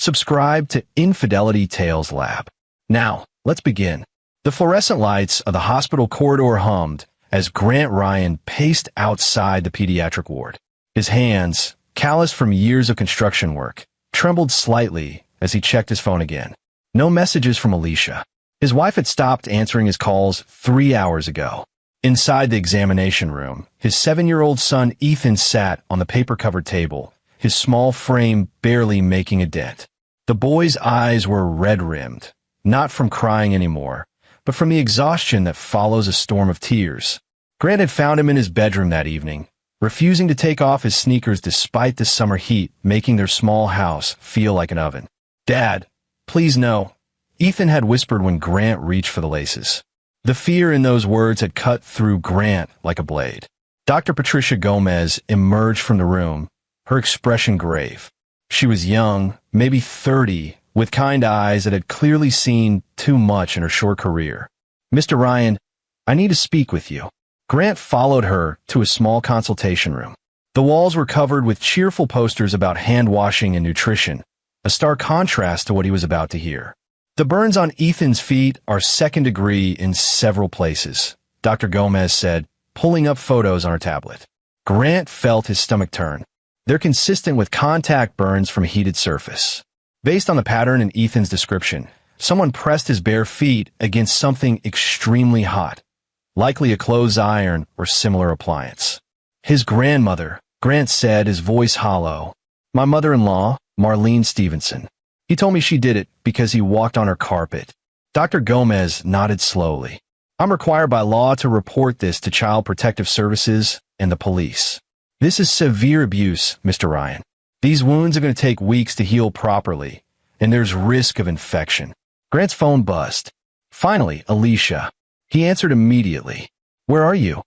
Subscribe to Infidelity Tales Lab. Now, let's begin. The fluorescent lights of the hospital corridor hummed as Grant Ryan paced outside the pediatric ward. His hands, calloused from years of construction work, trembled slightly as he checked his phone again. No messages from Alicia. His wife had stopped answering his calls 3 hours ago. Inside the examination room, his 7-year-old son Ethan sat on the paper-covered table, his small frame barely making a dent. The boy's eyes were red-rimmed, not from crying anymore, but from the exhaustion that follows a storm of tears. Grant had found him in his bedroom that evening, refusing to take off his sneakers despite the summer heat making their small house feel like an oven. "Dad, please no," Ethan had whispered when Grant reached for the laces. The fear in those words had cut through Grant like a blade. Dr. Patricia Gomez emerged from the room, her expression grave. She was young, maybe 30, with kind eyes that had clearly seen too much in her short career. "Mr. Ryan, I need to speak with you." Grant followed her to a small consultation room. The walls were covered with cheerful posters about hand washing and nutrition, a stark contrast to what he was about to hear. "The burns on Ethan's feet are second degree in several places," Dr. Gomez said, pulling up photos on her tablet. Grant felt his stomach turn. "They're consistent with contact burns from a heated surface." Based on the pattern in Ethan's description, someone pressed his bare feet against something extremely hot, likely a clothes iron or similar appliance. "His grandmother," Grant said, his voice hollow. "My mother-in-law, Marlene Stevenson. He told me she did it because he walked on her carpet." Dr. Gomez nodded slowly. "I'm required by law to report this to Child Protective Services and the police. This is severe abuse, Mr. Ryan. These wounds are going to take weeks to heal properly, and there's risk of infection." Grant's phone buzzed. Finally, Alicia. He answered immediately. "Where are you?"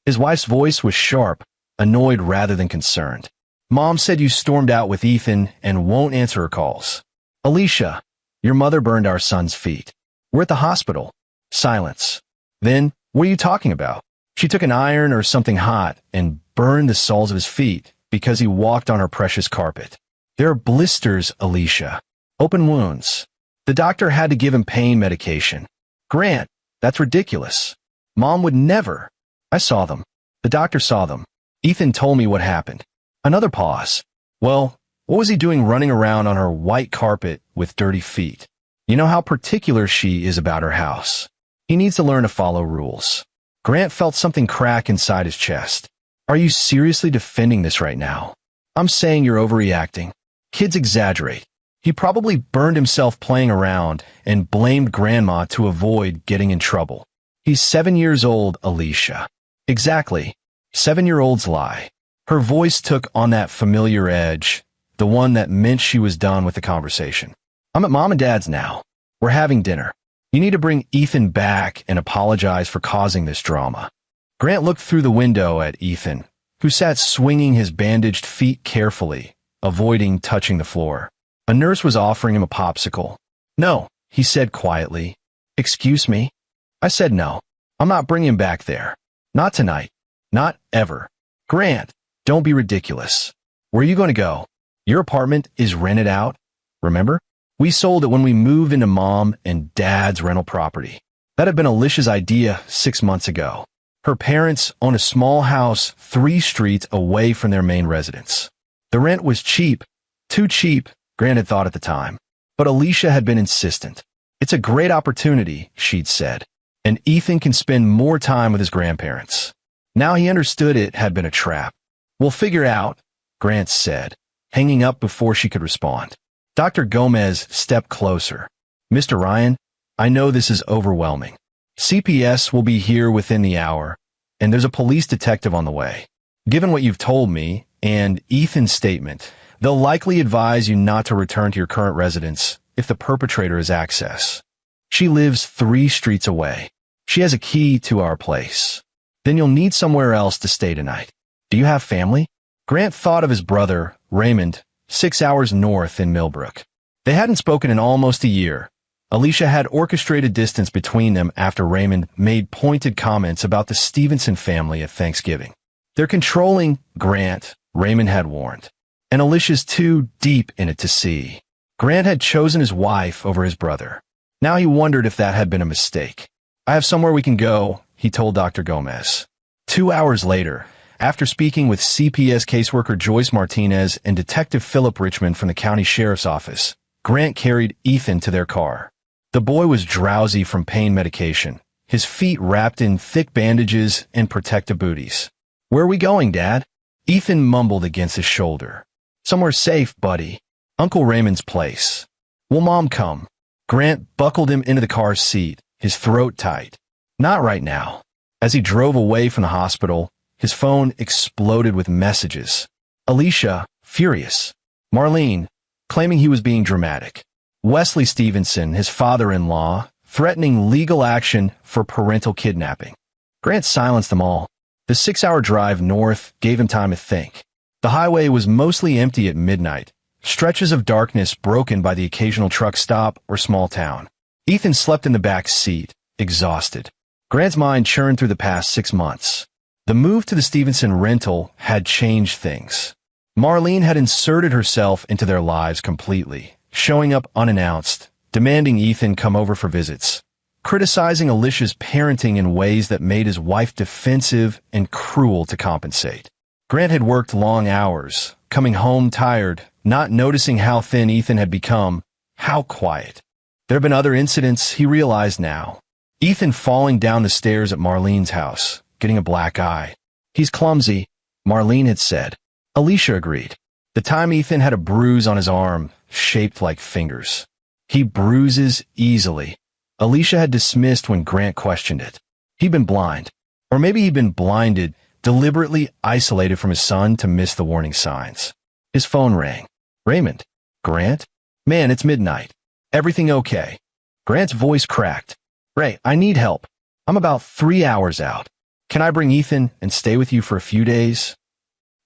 His wife's voice was sharp, annoyed rather than concerned. "Mom said you stormed out with Ethan and won't answer her calls." "Alicia, your mother burned our son's feet. We're at the hospital." Silence. "Then, what are you talking about?" "She took an iron or something hot and burned the soles of his feet because he walked on her precious carpet. There are blisters, Alicia. Open wounds. The doctor had to give him pain medication." "Grant, that's ridiculous. Mom would never." "I saw them. The doctor saw them. Ethan told me what happened." Another pause. "Well, what was he doing running around on her white carpet with dirty feet? You know how particular she is about her house. He needs to learn to follow rules." Grant felt something crack inside his chest. "Are you seriously defending this right now?" "I'm saying you're overreacting. Kids exaggerate. He probably burned himself playing around and blamed Grandma to avoid getting in trouble. He's 7 years old, Alicia." "Exactly. 7-year-olds lie." Her voice took on that familiar edge, the one that meant she was done with the conversation. "I'm at Mom and Dad's now. We're having dinner. You need to bring Ethan back and apologize for causing this drama." Grant looked through the window at Ethan, who sat swinging his bandaged feet carefully, avoiding touching the floor. A nurse was offering him a popsicle. "No," he said quietly. "Excuse me?" "I said no. I'm not bringing him back there. Not tonight. Not ever." "Grant, don't be ridiculous. Where are you going to go? Your apartment is rented out, remember? We sold it when we moved into Mom and Dad's rental property. That had been Alicia's idea 6 months ago. Her parents own a small house 3 streets away from their main residence. The rent was cheap, too cheap, Grant had thought at the time. But Alicia had been insistent. "It's a great opportunity," she'd said, "and Ethan can spend more time with his grandparents." Now he understood it had been a trap. "We'll figure out," Grant said, hanging up before she could respond. Dr. Gomez stepped closer. "Mr. Ryan, I know this is overwhelming. CPS will be here within the hour, and there's a police detective on the way. Given what you've told me, and Ethan's statement, they'll likely advise you not to return to your current residence if the perpetrator has access. She lives 3 streets away. She has a key to our place. Then you'll need somewhere else to stay tonight. Do you have family?" Grant thought of his brother, Raymond, 6 hours north in Millbrook. They hadn't spoken in almost a year. Alicia had orchestrated distance between them after Raymond made pointed comments about the Stevenson family at Thanksgiving. "They're controlling, Grant," Raymond had warned. "And Alicia's too deep in it to see." Grant had chosen his wife over his brother. Now he wondered if that had been a mistake. "I have somewhere we can go," he told Dr. Gomez. 2 hours later, after speaking with CPS caseworker Joyce Martinez and Detective Philip Richmond from the county sheriff's office, Grant carried Ethan to their car. The boy was drowsy from pain medication, his feet wrapped in thick bandages and protective booties. "Where are we going, Dad?" Ethan mumbled against his shoulder. "Somewhere safe, buddy. Uncle Raymond's place." "Will Mom come?" Grant buckled him into the car's seat, his throat tight. "Not right now." As he drove away from the hospital, his phone exploded with messages. Alicia, furious. Marlene, claiming he was being dramatic. Wesley Stevenson, his father-in-law, threatening legal action for parental kidnapping. Grant silenced them all. The 6-hour drive north gave him time to think. The highway was mostly empty at midnight, stretches of darkness broken by the occasional truck stop or small town. Ethan slept in the back seat, exhausted. Grant's mind churned through the past 6 months. The move to the Stevenson rental had changed things. Marlene had inserted herself into their lives completely, showing up unannounced, demanding Ethan come over for visits, criticizing Alicia's parenting in ways that made his wife defensive and cruel to compensate. Grant had worked long hours, coming home tired, not noticing how thin Ethan had become, how quiet. There had been other incidents he realized now. Ethan falling down the stairs at Marlene's house, getting a black eye. "He's clumsy," Marlene had said. Alicia agreed. The time Ethan had a bruise on his arm, shaped like fingers. "He bruises easily," Alicia had dismissed when Grant questioned it. He'd been blind. Or maybe he'd been blinded, deliberately isolated from his son to miss the warning signs. His phone rang. "Raymond." "Grant?" "Man, it's midnight. Everything okay?" Grant's voice cracked. "Ray, I need help. I'm about 3 hours out. Can I bring Ethan and stay with you for a few days?"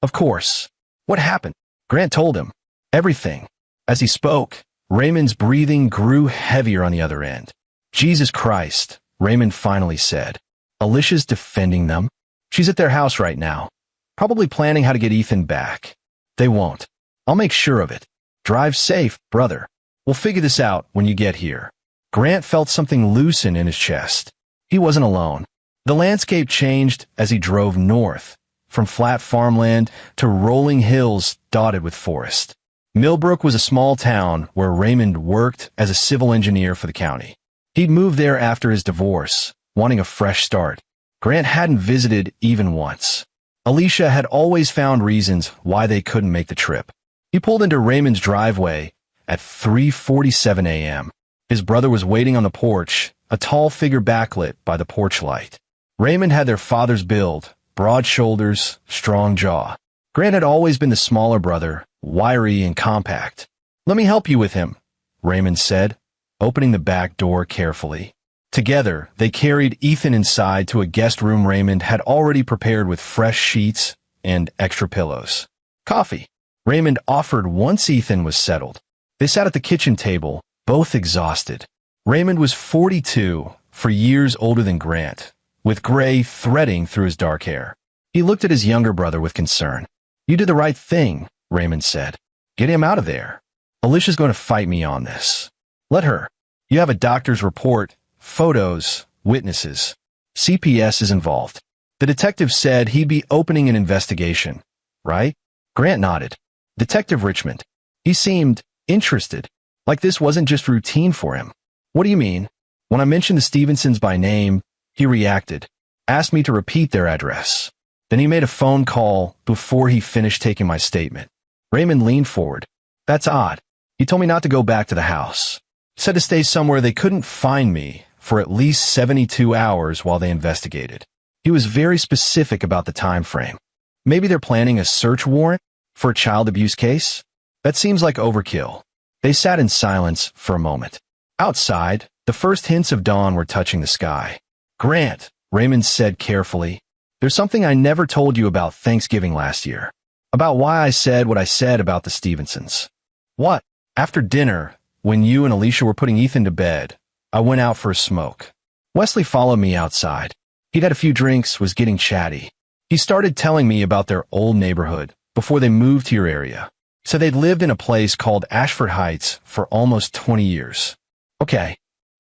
"Of course." "What happened?" Grant told him. Everything. As he spoke, Raymond's breathing grew heavier on the other end. "Jesus Christ," Raymond finally said. "Alicia's defending them. She's at their house right now, probably planning how to get Ethan back. They won't. I'll make sure of it. Drive safe, brother. We'll figure this out when you get here." Grant felt something loosen in his chest. He wasn't alone. The landscape changed as he drove north, from flat farmland to rolling hills dotted with forest. Millbrook was a small town where Raymond worked as a civil engineer for the county. He'd moved there after his divorce, wanting a fresh start. Grant hadn't visited even once. Alicia had always found reasons why they couldn't make the trip. He pulled into Raymond's driveway at 3:47 a.m. His brother was waiting on the porch, a tall figure backlit by the porch light. Raymond had their father's build, broad shoulders, strong jaw. Grant had always been the smaller brother, wiry and compact. "Let me help you with him," Raymond said, opening the back door carefully. Together, they carried Ethan inside to a guest room Raymond had already prepared with fresh sheets and extra pillows. "Coffee," Raymond offered once Ethan was settled. They sat at the kitchen table, both exhausted. Raymond was 42, for years older than Grant, with gray threading through his dark hair. He looked at his younger brother with concern. "You did the right thing," Raymond said. "Get him out of there. Alicia's going to fight me on this." "Let her. You have a doctor's report, photos, witnesses. CPS is involved." The detective said he'd be opening an investigation, right? Grant nodded. "Detective Richmond." He seemed interested, like this wasn't just routine for him. "What do you mean?" When I mentioned the Stevensons by name, he reacted, asked me to repeat their address. Then he made a phone call before he finished taking my statement. Raymond leaned forward. "That's odd. He told me not to go back to the house. Said to stay somewhere they couldn't find me for at least 72 hours while they investigated." He was very specific about the time frame. Maybe they're planning a search warrant for a child abuse case? That seems like overkill. They sat in silence for a moment. Outside, the first hints of dawn were touching the sky. "Grant," Raymond said carefully, "there's something I never told you about Thanksgiving last year. About why I said what I said about the Stevensons." "What?" "After dinner, when you and Alicia were putting Ethan to bed, I went out for a smoke. Wesley followed me outside. He'd had a few drinks, was getting chatty. He started telling me about their old neighborhood before they moved to your area. So they'd lived in a place called Ashford Heights for almost 20 years. Okay.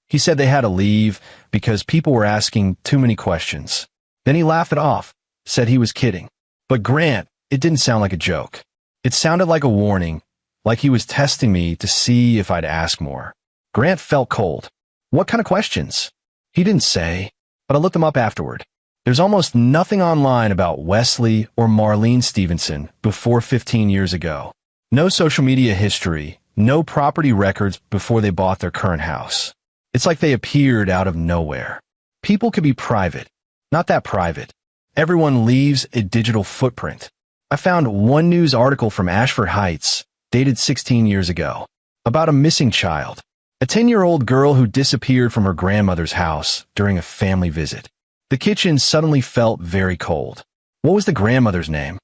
He said they had to leave because people were asking too many questions. Then he laughed it off, said he was kidding. But Grant, it didn't sound like a joke. It sounded like a warning, like he was testing me to see if I'd ask more. Grant felt cold. What kind of questions? He didn't say, but I looked them up afterward. There's almost nothing online about Wesley or Marlene Stevenson before 15 years ago. No social media history, no property records before they bought their current house. It's like they appeared out of nowhere. People could be private, not that private. Everyone leaves a digital footprint. I found one news article from Ashford Heights, dated 16 years ago, about a missing child, a 10-year-old girl who disappeared from her grandmother's house during a family visit. The kitchen suddenly felt very cold. What was the grandmother's name?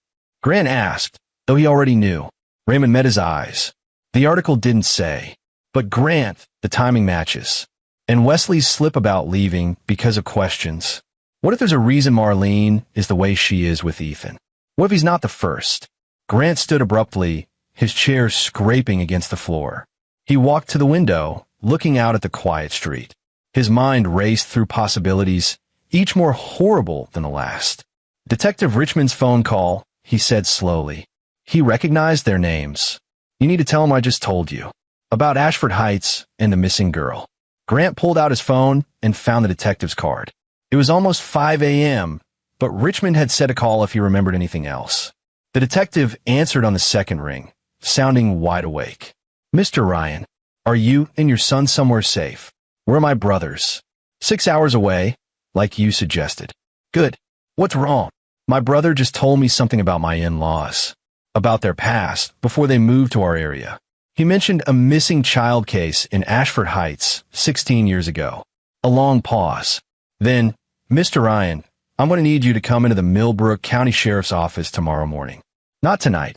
Grant asked, though he already knew. Raymond met his eyes. The article didn't say. But Grant, the timing matches. And Wesley's slip about leaving because of questions. What if there's a reason Marlene is the way she is with Ethan? What if he's not the first? Grant stood abruptly, his chair scraping against the floor. He walked to the window, looking out at the quiet street. His mind raced through possibilities, each more horrible than the last. Detective Richmond's phone call, he said slowly. He recognized their names. You need to tell him I just told you. About Ashford Heights and the missing girl. Grant pulled out his phone and found the detective's card. It was almost 5 a.m., but Richmond had said a call if he remembered anything else. The detective answered on the second ring, sounding wide awake. Mr. Ryan, are you and your son somewhere safe? Where are my brothers? 6 hours away, like you suggested. Good. What's wrong? My brother just told me something about my in-laws, about their past before they moved to our area. He mentioned a missing child case in Ashford Heights 16 years ago. A long pause. Then, Mr. Ryan, I'm going to need you to come into the Millbrook County Sheriff's Office tomorrow morning. Not tonight.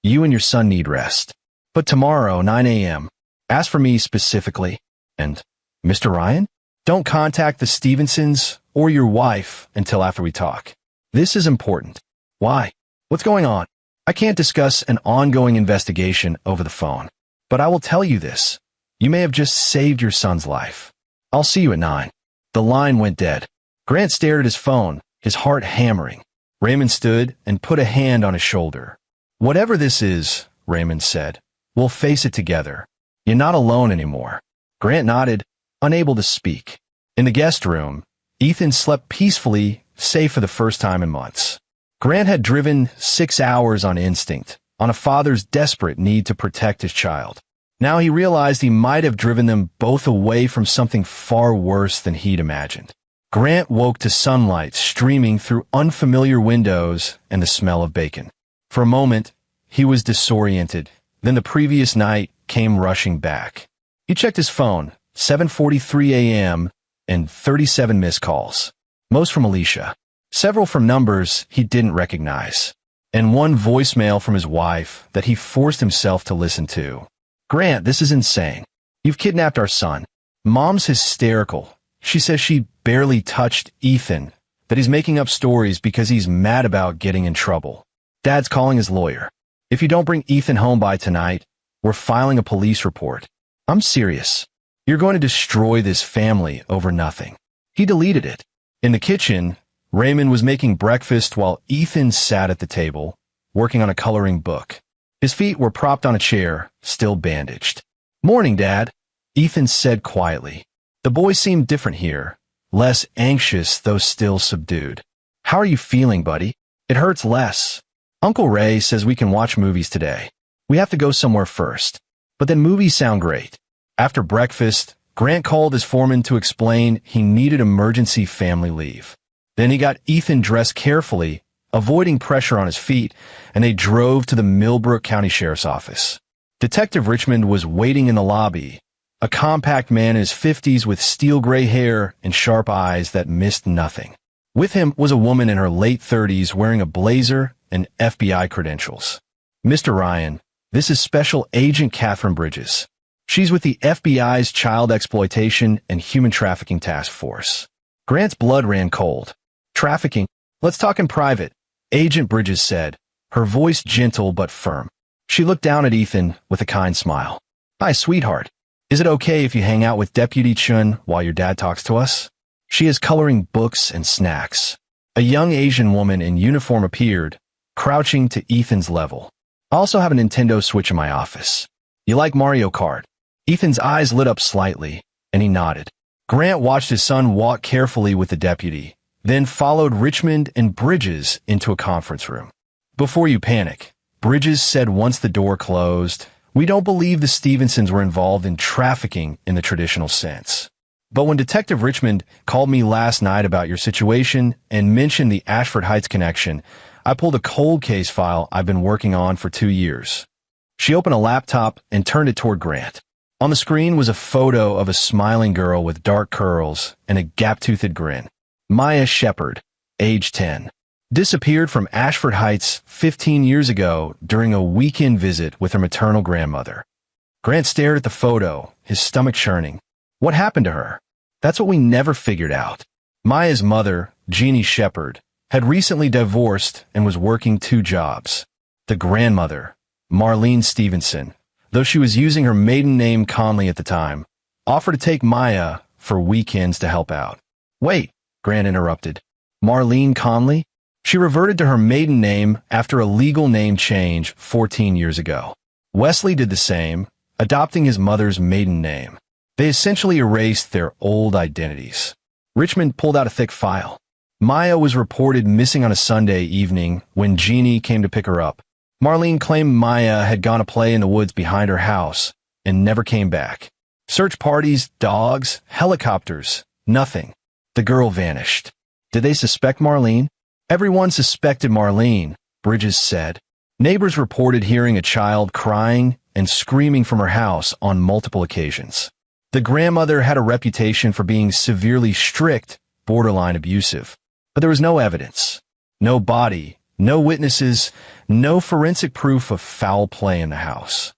You and your son need rest. But tomorrow, 9 a.m., ask for me specifically. And, Mr. Ryan, don't contact the Stevensons or your wife until after we talk. This is important. Why? What's going on? I can't discuss an ongoing investigation over the phone. But I will tell you this. You may have just saved your son's life. I'll see you at 9. The line went dead. Grant stared at his phone, his heart hammering. Raymond stood and put a hand on his shoulder. Whatever this is, Raymond said, we'll face it together. You're not alone anymore. Grant nodded, unable to speak. In the guest room, Ethan slept peacefully, safe for the first time in months. Grant had driven 6 hours on instinct, on a father's desperate need to protect his child. Now he realized he might have driven them both away from something far worse than he'd imagined. Grant woke to sunlight streaming through unfamiliar windows and the smell of bacon. For a moment, he was disoriented. Then the previous night came rushing back. He checked his phone, 7:43 a.m., and 37 missed calls. Most from Alicia. Several from numbers he didn't recognize. And one voicemail from his wife that he forced himself to listen to. Grant, this is insane. You've kidnapped our son. Mom's hysterical. She says she barely touched Ethan, that he's making up stories because he's mad about getting in trouble. Dad's calling his lawyer. If you don't bring Ethan home by tonight, we're filing a police report. I'm serious. You're going to destroy this family over nothing. He deleted it. In the kitchen, Raymond was making breakfast while Ethan sat at the table, working on a coloring book. His feet were propped on a chair, still bandaged. Morning, Dad, Ethan said quietly. The boy seemed different here, less anxious though still subdued. How are you feeling, buddy? It hurts less. Uncle Ray says we can watch movies today. We have to go somewhere first. But then movies sound great. After breakfast, Grant called his foreman to explain he needed emergency family leave. Then he got Ethan dressed carefully, avoiding pressure on his feet, and they drove to the Millbrook County Sheriff's Office. Detective Richmond was waiting in the lobby, a compact man in his 50s with steel gray hair and sharp eyes that missed nothing. With him was a woman in her late 30s wearing a blazer and FBI credentials. Mr. Ryan, this is Special Agent Catherine Bridges. She's with the FBI's Child Exploitation and Human Trafficking Task Force. Grant's blood ran cold. Trafficking? Let's talk in private, Agent Bridges said, her voice gentle but firm. She looked down at Ethan with a kind smile. Hi, sweetheart. Is it okay if you hang out with Deputy Chun while your dad talks to us? She is coloring books and snacks. A young Asian woman in uniform appeared, crouching to Ethan's level. I also have a Nintendo Switch in my office. You like Mario Kart? Ethan's eyes lit up slightly, and he nodded. Grant watched his son walk carefully with the deputy, then followed Richmond and Bridges into a conference room. Before you panic, Bridges said once the door closed, we don't believe the Stevensons were involved in trafficking in the traditional sense. But when Detective Richmond called me last night about your situation and mentioned the Ashford Heights connection, I pulled a cold case file I've been working on for 2 years. She opened a laptop and turned it toward Grant. On the screen was a photo of a smiling girl with dark curls and a gap-toothed grin. Maya Shepard, age 10, disappeared from Ashford Heights 15 years ago during a weekend visit with her maternal grandmother. Grant stared at the photo, his stomach churning. What happened to her? That's what we never figured out. Maya's mother, Jeannie Shepard, had recently divorced and was working 2 jobs. The grandmother, Marlene Stevenson, though she was using her maiden name Conley at the time, offered to take Maya for weekends to help out. Wait, Grant interrupted. Marlene Conley? She reverted to her maiden name after a legal name change 14 years ago. Wesley did the same, adopting his mother's maiden name. They essentially erased their old identities. Richmond pulled out a thick file. Maya was reported missing on a Sunday evening when Jeannie came to pick her up. Marlene claimed Maya had gone to play in the woods behind her house and never came back. Search parties, dogs, helicopters, nothing. The girl vanished. Did they suspect Marlene? Everyone suspected Marlene, Bridges said. Neighbors reported hearing a child crying and screaming from her house on multiple occasions. The grandmother had a reputation for being severely strict, borderline abusive. But there was no evidence, no body, no witnesses, no forensic proof of foul play in the house.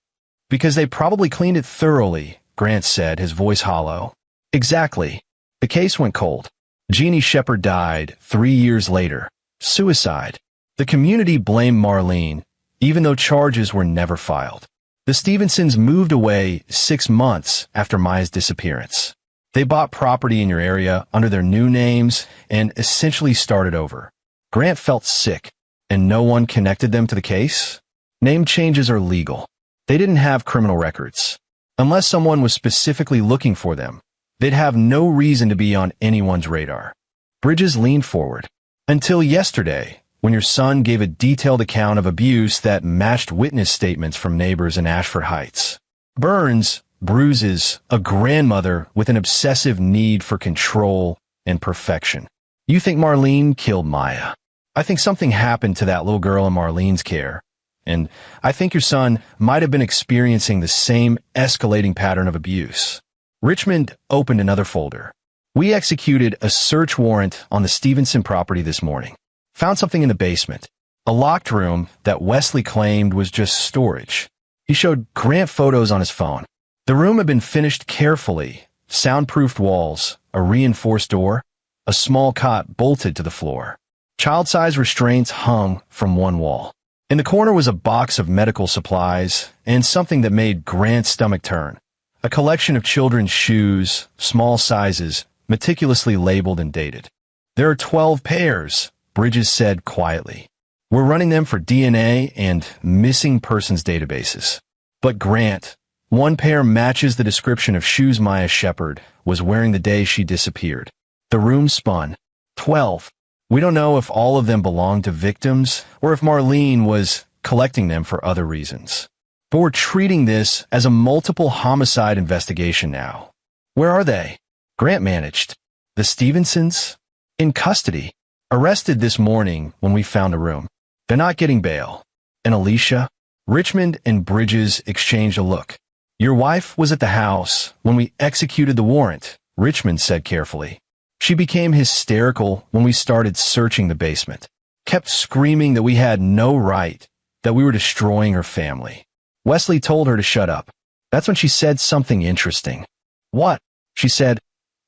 Because they probably cleaned it thoroughly, Grant said, his voice hollow. Exactly. The case went cold. Jeannie Shepard died 3 years later. Suicide. The community blamed Marlene, even though charges were never filed. The Stevensons moved away 6 months after Maya's disappearance. They bought property in your area under their new names and essentially started over. Grant felt sick, and no one connected them to the case. Name changes are legal. They didn't have criminal records. Unless someone was specifically looking for them, they'd have no reason to be on anyone's radar. Bridges leaned forward. Until yesterday, when your son gave a detailed account of abuse that matched witness statements from neighbors in Ashford Heights. Burns, bruises, a grandmother with an obsessive need for control and perfection. You think Marlene killed Maya. I think something happened to that little girl in Marlene's care. And I think your son might have been experiencing the same escalating pattern of abuse. Richmond opened another folder. We executed a search warrant on the Stevenson property this morning. Found something in the basement. A locked room that Wesley claimed was just storage. He showed Grant photos on his phone. The room had been finished carefully. Soundproofed walls, a reinforced door, a small cot bolted to the floor. Child-size restraints hung from one wall. In the corner was a box of medical supplies and something that made Grant's stomach turn. A collection of children's shoes, small sizes, meticulously labeled and dated. There are 12 pairs, Bridges said quietly. We're running them for DNA and missing persons databases. But Grant, one pair matches the description of shoes Maya Shepard was wearing the day she disappeared. The room spun. 12. We don't know if all of them belonged to victims or if Marlene was collecting them for other reasons. But we're treating this as a multiple homicide investigation now. Where are they? Grant managed. The Stevensons? In custody. Arrested this morning when we found the room. They're not getting bail. And Alicia? Richmond and Bridges exchanged a look. Your wife was at the house when we executed the warrant, Richmond said carefully. She became hysterical when we started searching the basement. Kept screaming that we had no right, that we were destroying her family. Wesley told her to shut up. That's when she said something interesting. What? She said,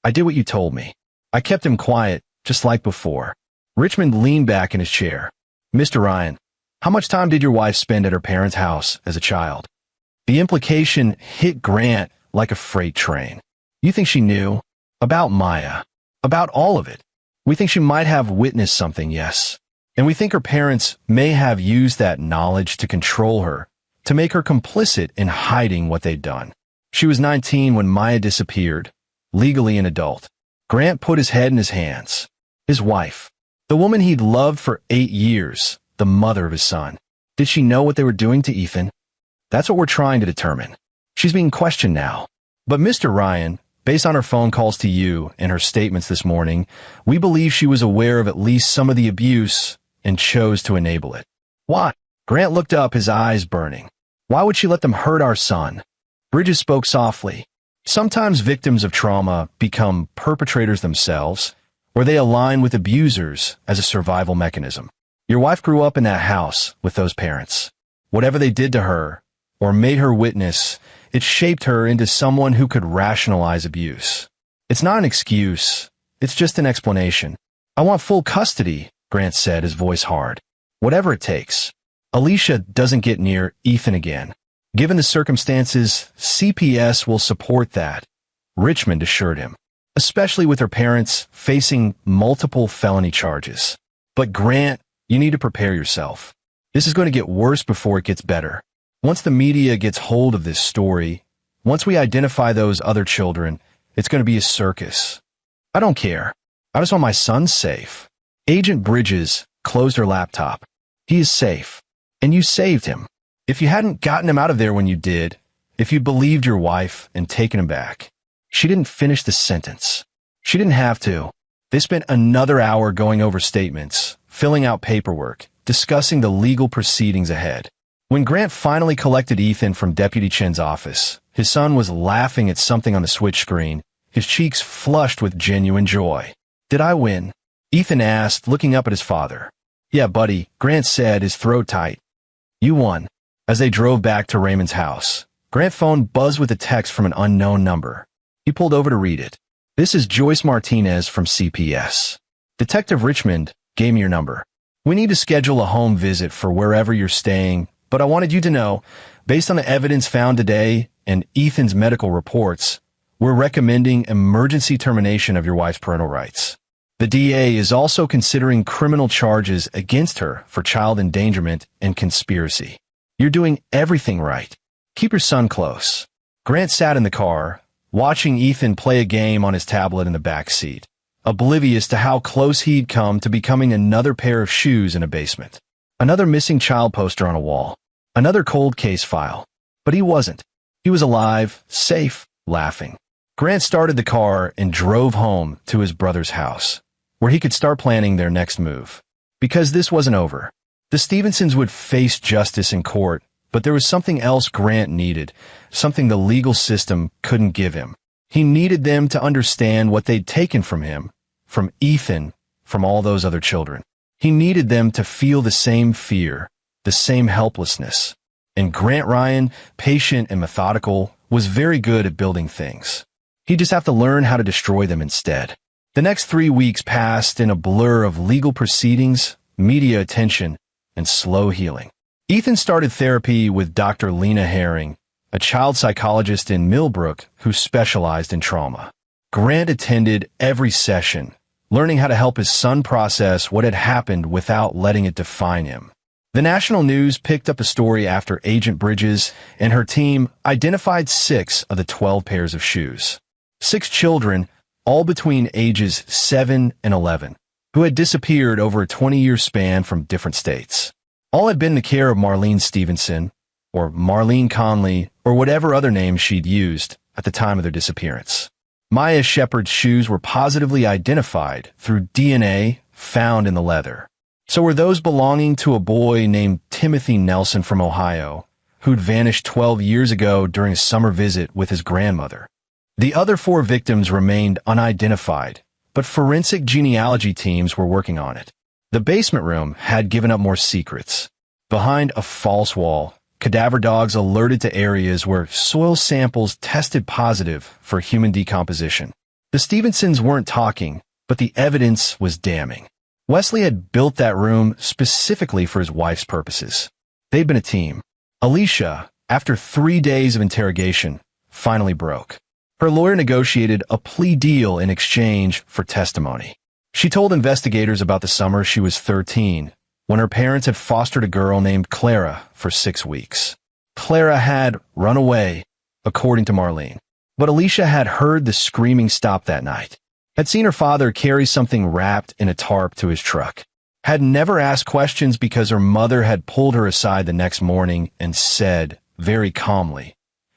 I did what you told me. I kept him quiet, just like before. Richmond leaned back in his chair. Mr. Ryan, How much time did your wife spend at her parents' house as a child? The implication hit Grant like a freight train. You think she knew? About Maya. About all of it. We think she might have witnessed something, yes. And we think her parents may have used that knowledge to control her, to make her complicit in hiding what they'd done. She was 19 when Maya disappeared, legally an adult. Grant put his head in his hands. His wife. The woman he'd loved for 8 years, the mother of his son. Did she know what they were doing to Ethan? That's what we're trying to determine. She's being questioned now. But Mr. Ryan, based on her phone calls to you and her statements this morning, we believe she was aware of at least some of the abuse and chose to enable it. Why? Grant looked up, his eyes burning. Why would she let them hurt our son? Bridges spoke softly. Sometimes victims of trauma become perpetrators themselves, or they align with abusers as a survival mechanism. Your wife grew up in that house with those parents. Whatever they did to her, or made her witness, it shaped her into someone who could rationalize abuse. It's not an excuse, it's just an explanation. I want full custody, Grant said, his voice hard. Whatever it takes. Alicia doesn't get near Ethan again. Given the circumstances, CPS will support that, Richmond assured him, especially with her parents facing multiple felony charges. But Grant, you need to prepare yourself. This is going to get worse before it gets better. Once the media gets hold of this story, once we identify those other children, it's going to be a circus. I don't care. I just want my son safe. Agent Bridges closed her laptop. He is safe. And you saved him. If you hadn't gotten him out of there when you did, if you'd believed your wife and taken him back. She didn't finish the sentence. She didn't have to. They spent another hour going over statements, filling out paperwork, discussing the legal proceedings ahead. When Grant finally collected Ethan from Deputy Chen's office, his son was laughing at something on the switch screen, his cheeks flushed with genuine joy. Did I win? Ethan asked, looking up at his father. Yeah, buddy, Grant said, his throat tight. You won. As they drove back to Raymond's house, Grant's phone buzzed with a text from an unknown number. He pulled over to read it. This is Joyce Martinez from CPS. Detective Richmond gave me your number. We need to schedule a home visit for wherever you're staying, but I wanted you to know, based on the evidence found today and Ethan's medical reports, we're recommending emergency termination of your wife's parental rights. The DA is also considering criminal charges against her for child endangerment and conspiracy. You're doing everything right. Keep your son close. Grant sat in the car, watching Ethan play a game on his tablet in the back seat, oblivious to how close he'd come to becoming another pair of shoes in a basement. Another missing child poster on a wall. Another cold case file. But he wasn't. He was alive, safe, laughing. Grant started the car and drove home to his brother's house, where he could start planning their next move. Because this wasn't over. The Stevensons would face justice in court, but there was something else Grant needed, something the legal system couldn't give him. He needed them to understand what they'd taken from him, from Ethan, from all those other children. He needed them to feel the same fear, the same helplessness. And Grant Ryan, patient and methodical, was very good at building things. He'd just have to learn how to destroy them instead. The next 3 weeks passed in a blur of legal proceedings, media attention, and slow healing. Ethan started therapy with Dr. Lena Herring, a child psychologist in Millbrook who specialized in trauma. Grant attended every session, learning how to help his son process what had happened without letting it define him. The national news picked up the story after Agent Bridges and her team identified 6 of the 12 pairs of shoes. 6 children, all between ages 7 and 11, who had disappeared over a 20-year span from different states. All had been in the care of Marlene Stevenson, or Marlene Conley, or whatever other name she'd used at the time of their disappearance. Maya Shepard's shoes were positively identified through DNA found in the leather. So were those belonging to a boy named Timothy Nelson from Ohio, who'd vanished 12 years ago during a summer visit with his grandmother. The other 4 victims remained unidentified, but forensic genealogy teams were working on it. The basement room had given up more secrets. Behind a false wall, cadaver dogs alerted to areas where soil samples tested positive for human decomposition. The Stevensons weren't talking, but the evidence was damning. Wesley had built that room specifically for his wife's purposes. They'd been a team. Alicia, after 3 days of interrogation, finally broke. Her lawyer negotiated a plea deal in exchange for testimony. She told investigators about the summer she was 13, when her parents had fostered a girl named Clara for 6 weeks. Clara had run away, according to Marlene. But Alicia had heard the screaming stop that night, had seen her father carry something wrapped in a tarp to his truck, had never asked questions because her mother had pulled her aside the next morning and said, very calmly,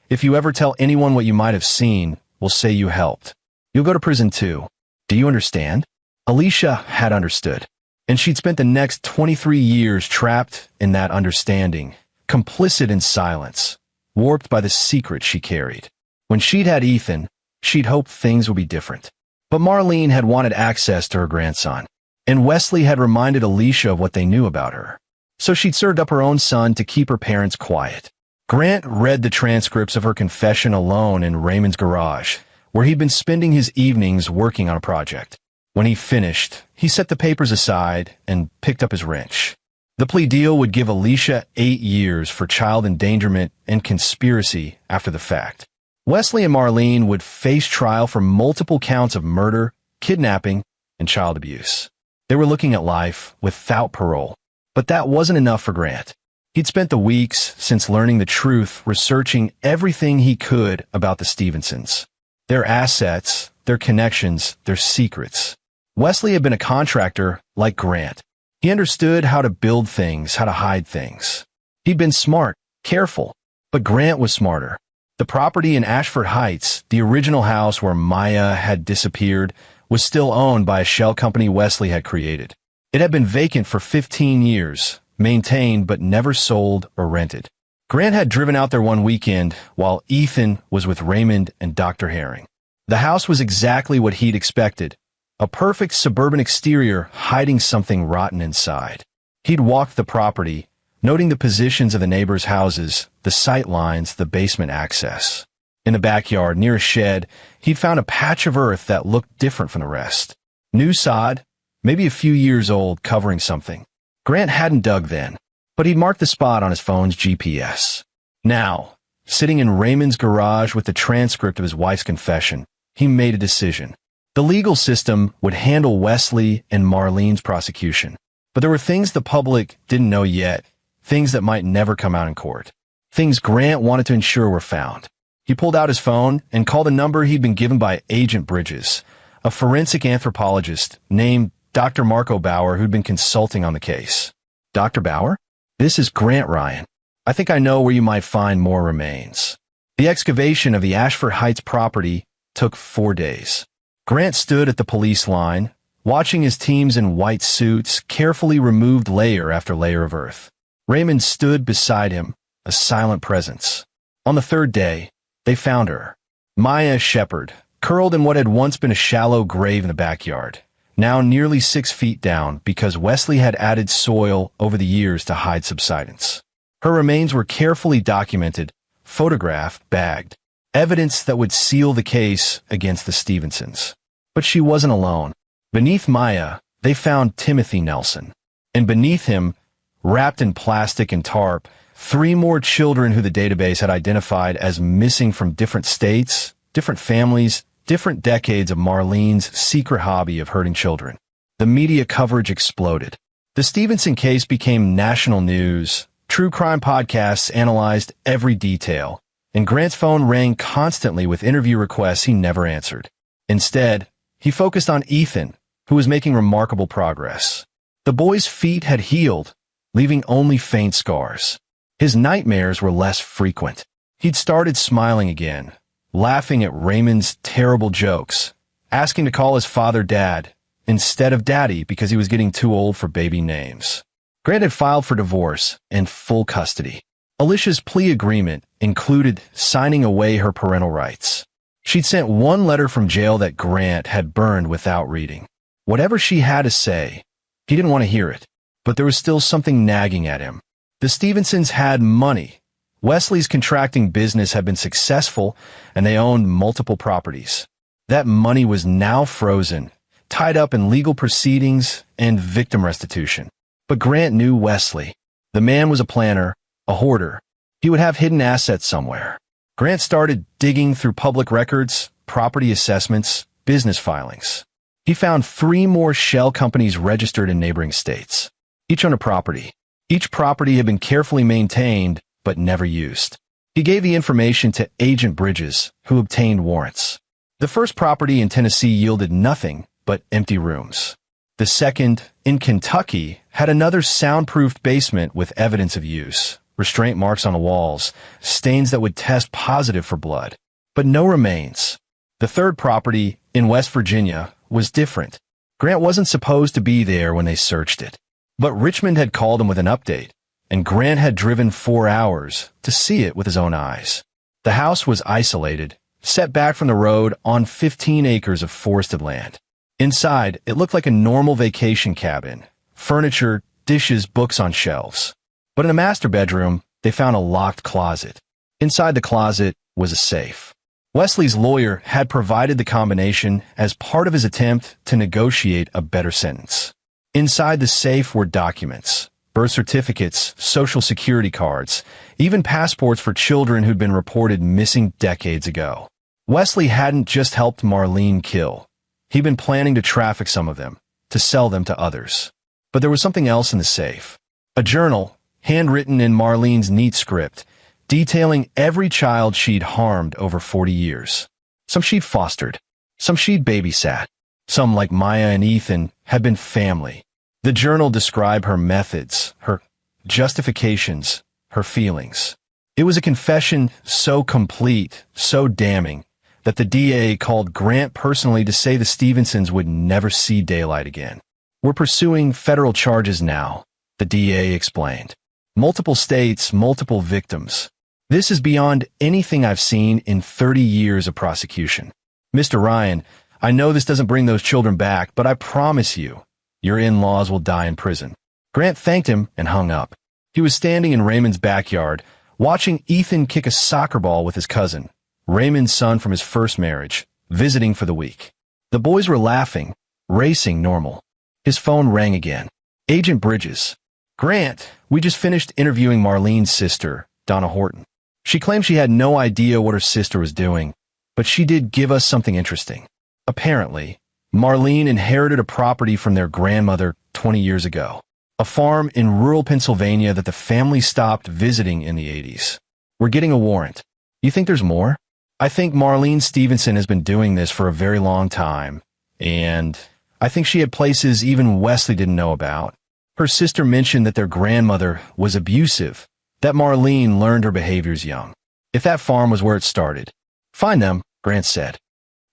"If you ever tell anyone what you might have seen, we'll say you helped. You'll go to prison too. Do you understand?" Alicia had understood, and she'd spent the next 23 years trapped in that understanding, complicit in silence, warped by the secret she carried. When she'd had Ethan, she'd hoped things would be different. But Marlene had wanted access to her grandson, and Wesley had reminded Alicia of what they knew about her. So she'd served up her own son to keep her parents quiet. Grant read the transcripts of her confession alone in Raymond's garage, where he'd been spending his evenings working on a project. When he finished, he set the papers aside and picked up his wrench. The plea deal would give Alicia 8 years for child endangerment and conspiracy after the fact. Wesley and Marlene would face trial for multiple counts of murder, kidnapping, and child abuse. They were looking at life without parole. But that wasn't enough for Grant. He'd spent the weeks since learning the truth researching everything he could about the Stevensons. Their assets, their connections, their secrets. Wesley had been a contractor like Grant. He understood how to build things, how to hide things. He'd been smart, careful, but Grant was smarter. The property in Ashford Heights, the original house where Maya had disappeared, was still owned by a shell company Wesley had created. It had been vacant for 15 years, maintained but never sold or rented. Grant had driven out there one weekend while Ethan was with Raymond and Dr. Herring. The house was exactly what he'd expected, a perfect suburban exterior hiding something rotten inside. He'd walked the property, noting the positions of the neighbors' houses, the sight lines, the basement access. In the backyard, near a shed, he'd found a patch of earth that looked different from the rest. New sod, maybe a few years old, covering something. Grant hadn't dug then, but he'd marked the spot on his phone's GPS. Now, sitting in Raymond's garage with the transcript of his wife's confession, he made a decision. The legal system would handle Wesley and Marlene's prosecution, but there were things the public didn't know yet, things that might never come out in court. Things Grant wanted to ensure were found. He pulled out his phone and called a number he'd been given by Agent Bridges, a forensic anthropologist named Dr. Marco Bauer who'd been consulting on the case. "Dr. Bauer? This is Grant Ryan. I think I know where you might find more remains." The excavation of the Ashford Heights property took 4 days. Grant stood at the police line, watching his teams in white suits carefully remove layer after layer of earth. Raymond stood beside him, a silent presence. On the 3rd day, they found her. Maya Shepherd, curled in what had once been a shallow grave in the backyard, now nearly 6 feet down because Wesley had added soil over the years to hide subsidence. Her remains were carefully documented, photographed, bagged, evidence that would seal the case against the Stevensons. But she wasn't alone. Beneath Maya, they found Timothy Nelson. And beneath him, wrapped in plastic and tarp, 3 more children who the database had identified as missing from different states, different families, different decades of Marlene's secret hobby of hurting children. The media coverage exploded. The Stevenson case became national news. True crime podcasts analyzed every detail, and Grant's phone rang constantly with interview requests he never answered. Instead, he focused on Ethan, who was making remarkable progress. The boy's feet had healed, leaving only faint scars. His nightmares were less frequent. He'd started smiling again, laughing at Raymond's terrible jokes, asking to call his father Dad instead of Daddy because he was getting too old for baby names. Grant had filed for divorce and full custody. Alicia's plea agreement included signing away her parental rights. She'd sent one letter from jail that Grant had burned without reading. Whatever she had to say, he didn't want to hear it, but there was still something nagging at him. The Stevensons had money. Wesley's contracting business had been successful, and they owned multiple properties. That money was now frozen, tied up in legal proceedings and victim restitution. But Grant knew Wesley. The man was a planner, a hoarder. He would have hidden assets somewhere. Grant started digging through public records, property assessments, business filings. He found 3 more shell companies registered in neighboring states, each on a property. Each property had been carefully maintained, but never used. He gave the information to Agent Bridges, who obtained warrants. The first property in Tennessee yielded nothing but empty rooms. The second, in Kentucky, had another soundproofed basement with evidence of use, restraint marks on the walls, stains that would test positive for blood, but no remains. The third property, in West Virginia, was different. Grant wasn't supposed to be there when they searched it. But Richmond had called him with an update, and Grant had driven 4 hours to see it with his own eyes. The house was isolated, set back from the road on 15 acres of forested land. Inside, it looked like a normal vacation cabin. Furniture, dishes, books on shelves. But in the master bedroom, they found a locked closet. Inside the closet was a safe. Wesley's lawyer had provided the combination as part of his attempt to negotiate a better sentence. Inside the safe were documents, birth certificates, social security cards, even passports for children who'd been reported missing decades ago. Wesley hadn't just helped Marlene kill. He'd been planning to traffic some of them, to sell them to others. But there was something else in the safe. A journal, handwritten in Marlene's neat script, detailing every child she'd harmed over 40 years. Some she'd fostered, some she'd babysat, some, like Maya and Ethan, had been family. The journal described her methods, her justifications, her feelings. It was a confession so complete, so damning, that the DA called Grant personally to say the Stevensons would never see daylight again. "We're pursuing federal charges now," the DA explained. "Multiple states, multiple victims. This is beyond anything I've seen in 30 years of prosecution. Mr. Ryan, I know this doesn't bring those children back, but I promise you, your in-laws will die in prison." Grant thanked him and hung up. He was standing in Raymond's backyard, watching Ethan kick a soccer ball with his cousin, Raymond's son from his first marriage, visiting for the week. The boys were laughing, racing normal. His phone rang again. Agent Bridges. "Grant, we just finished interviewing Marlene's sister, Donna Horton. She claimed she had no idea what her sister was doing, but she did give us something interesting. Apparently, Marlene inherited a property from their grandmother 20 years ago, a farm in rural Pennsylvania that the family stopped visiting in the 80s. We're getting a warrant. You think there's more? I think Marlene Stevenson has been doing this for a very long time, and I think she had places even Wesley didn't know about. Her sister mentioned that their grandmother was abusive, that Marlene learned her behaviors young. If that farm was where it started, find them," Grant said.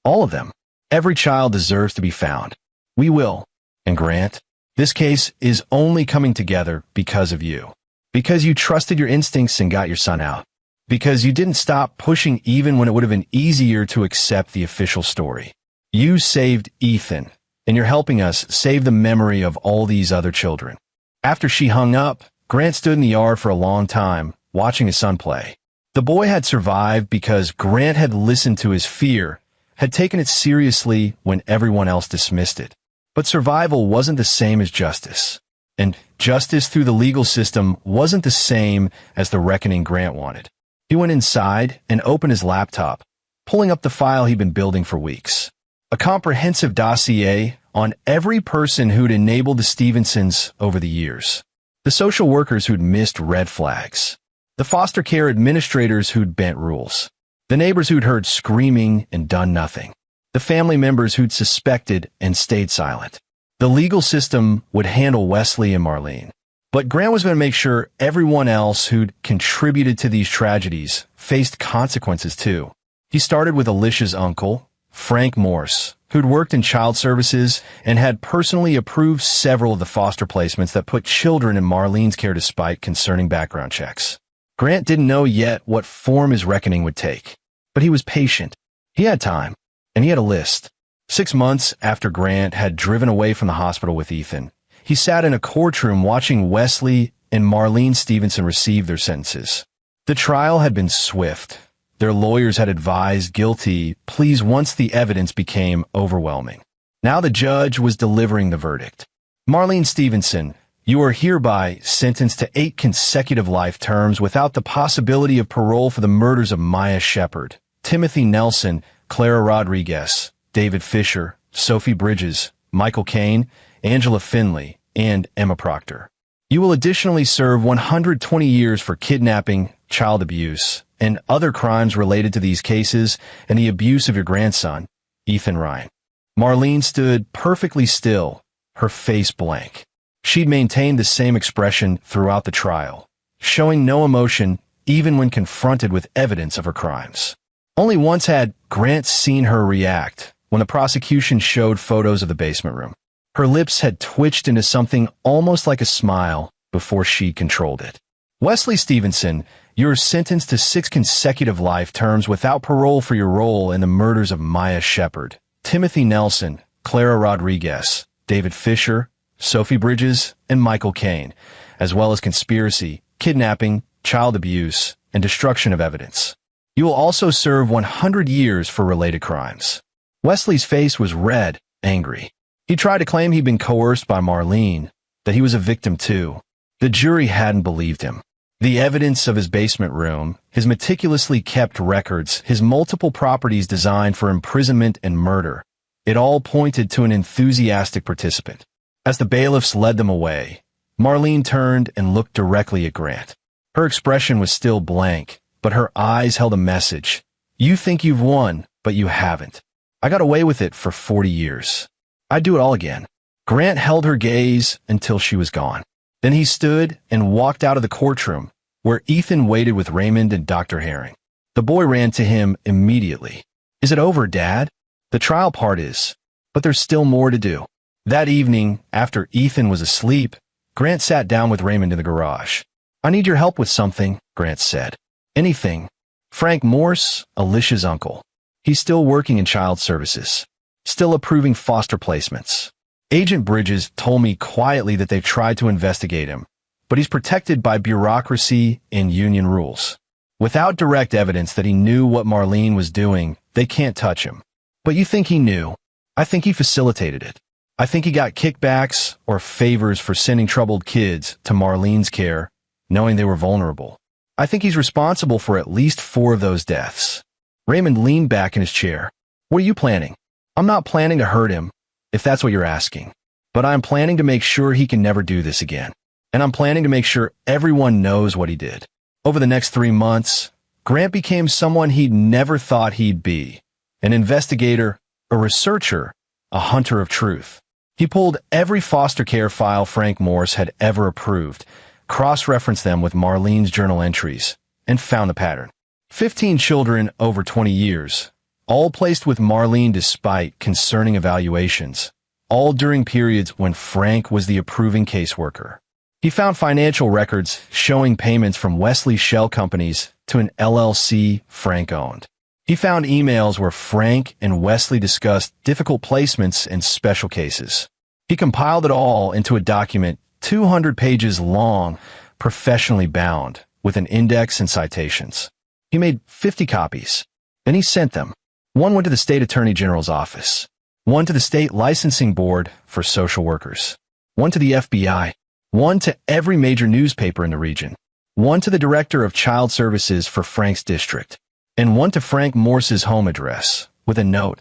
"All of them. Every child deserves to be found. We will. And Grant, this case is only coming together because of you. Because you trusted your instincts and got your son out. Because you didn't stop pushing even when it would have been easier to accept the official story. You saved Ethan, and you're helping us save the memory of all these other children." After she hung up, Grant stood in the yard for a long time, watching his son play. The boy had survived because Grant had listened to his fear, had taken it seriously when everyone else dismissed it. But survival wasn't the same as justice. And justice through the legal system wasn't the same as the reckoning Grant wanted. He went inside and opened his laptop, pulling up the file he'd been building for weeks. A comprehensive dossier on every person who'd enabled the Stevensons over the years. The social workers who'd missed red flags. The foster care administrators who'd bent rules. The neighbors who'd heard screaming and done nothing. The family members who'd suspected and stayed silent. The legal system would handle Wesley and Marlene. But Grant was going to make sure everyone else who'd contributed to these tragedies faced consequences too. He started with Alicia's uncle, Frank Morse, who'd worked in child services and had personally approved several of the foster placements that put children in Marlene's care despite concerning background checks. Grant didn't know yet what form his reckoning would take, but he was patient. He had time, and he had a list. 6 months after Grant had driven away from the hospital with Ethan, he sat in a courtroom watching Wesley and Marlene Stevenson receive their sentences. The trial had been swift. Their lawyers had advised guilty pleas once the evidence became overwhelming. Now the judge was delivering the verdict. Marlene Stevenson, you are hereby sentenced to 8 consecutive life terms without the possibility of parole for the murders of Maya Shepard, Timothy Nelson, Clara Rodriguez, David Fisher, Sophie Bridges, Michael Caine, Angela Finley, and Emma Proctor. You will additionally serve 120 years for kidnapping, child abuse, and other crimes related to these cases and the abuse of your grandson, Ethan Ryan. Marlene stood perfectly still, her face blank. She'd maintained the same expression throughout the trial, showing no emotion even when confronted with evidence of her crimes. Only once had Grant seen her react, when the prosecution showed photos of the basement room. Her lips had twitched into something almost like a smile before she controlled it. Wesley Stevenson, you're sentenced to 6 consecutive life terms without parole for your role in the murders of Maya Shepard, Timothy Nelson, Clara Rodriguez, David Fisher, Sophie Bridges, and Michael Caine, as well as conspiracy, kidnapping, child abuse, and destruction of evidence. You will also serve 100 years for related crimes. Wesley's face was red, angry. He tried to claim he'd been coerced by Marlene, that he was a victim too. The jury hadn't believed him. The evidence of his basement room, his meticulously kept records, his multiple properties designed for imprisonment and murder, it all pointed to an enthusiastic participant. As the bailiffs led them away, Marlene turned and looked directly at Grant. Her expression was still blank, but her eyes held a message. You think you've won, but you haven't. I got away with it for 40 years. I'd do it all again. Grant held her gaze until she was gone. Then he stood and walked out of the courtroom, where Ethan waited with Raymond and Dr. Herring. The boy ran to him immediately. Is it over, Dad? The trial part is, but there's still more to do. That evening, after Ethan was asleep, Grant sat down with Raymond in the garage. I need your help with something, Grant said. Anything. Frank Morse, Alicia's uncle. He's still working in child services. Still approving foster placements. Agent Bridges told me quietly that they've tried to investigate him, but he's protected by bureaucracy and union rules. Without direct evidence that he knew what Marlene was doing, they can't touch him. But you think he knew. I think he facilitated it. I think he got kickbacks or favors for sending troubled kids to Marlene's care, knowing they were vulnerable. I think he's responsible for at least 4 of those deaths. Raymond leaned back in his chair. What are you planning? I'm not planning to hurt him, if that's what you're asking. But I'm planning to make sure he can never do this again. And I'm planning to make sure everyone knows what he did. Over the next 3 months, Grant became someone he'd never thought he'd be. An investigator, a researcher, a hunter of truth. He pulled every foster care file Frank Morse had ever approved, cross-referenced them with Marlene's journal entries, and found the pattern. 15 children over 20 years, all placed with Marlene despite concerning evaluations, all during periods when Frank was the approving caseworker. He found financial records showing payments from Wesley's shell companies to an LLC Frank owned. He found emails where Frank and Wesley discussed difficult placements and special cases. He compiled it all into a document 200 pages long, professionally bound, with an index and citations. He made 50 copies. Then he sent them. One went to the state attorney general's office. One to the state licensing board for social workers. One to the FBI. One to every major newspaper in the region. One to the director of child services for Frank's district. And one to Frank Morse's home address, with a note,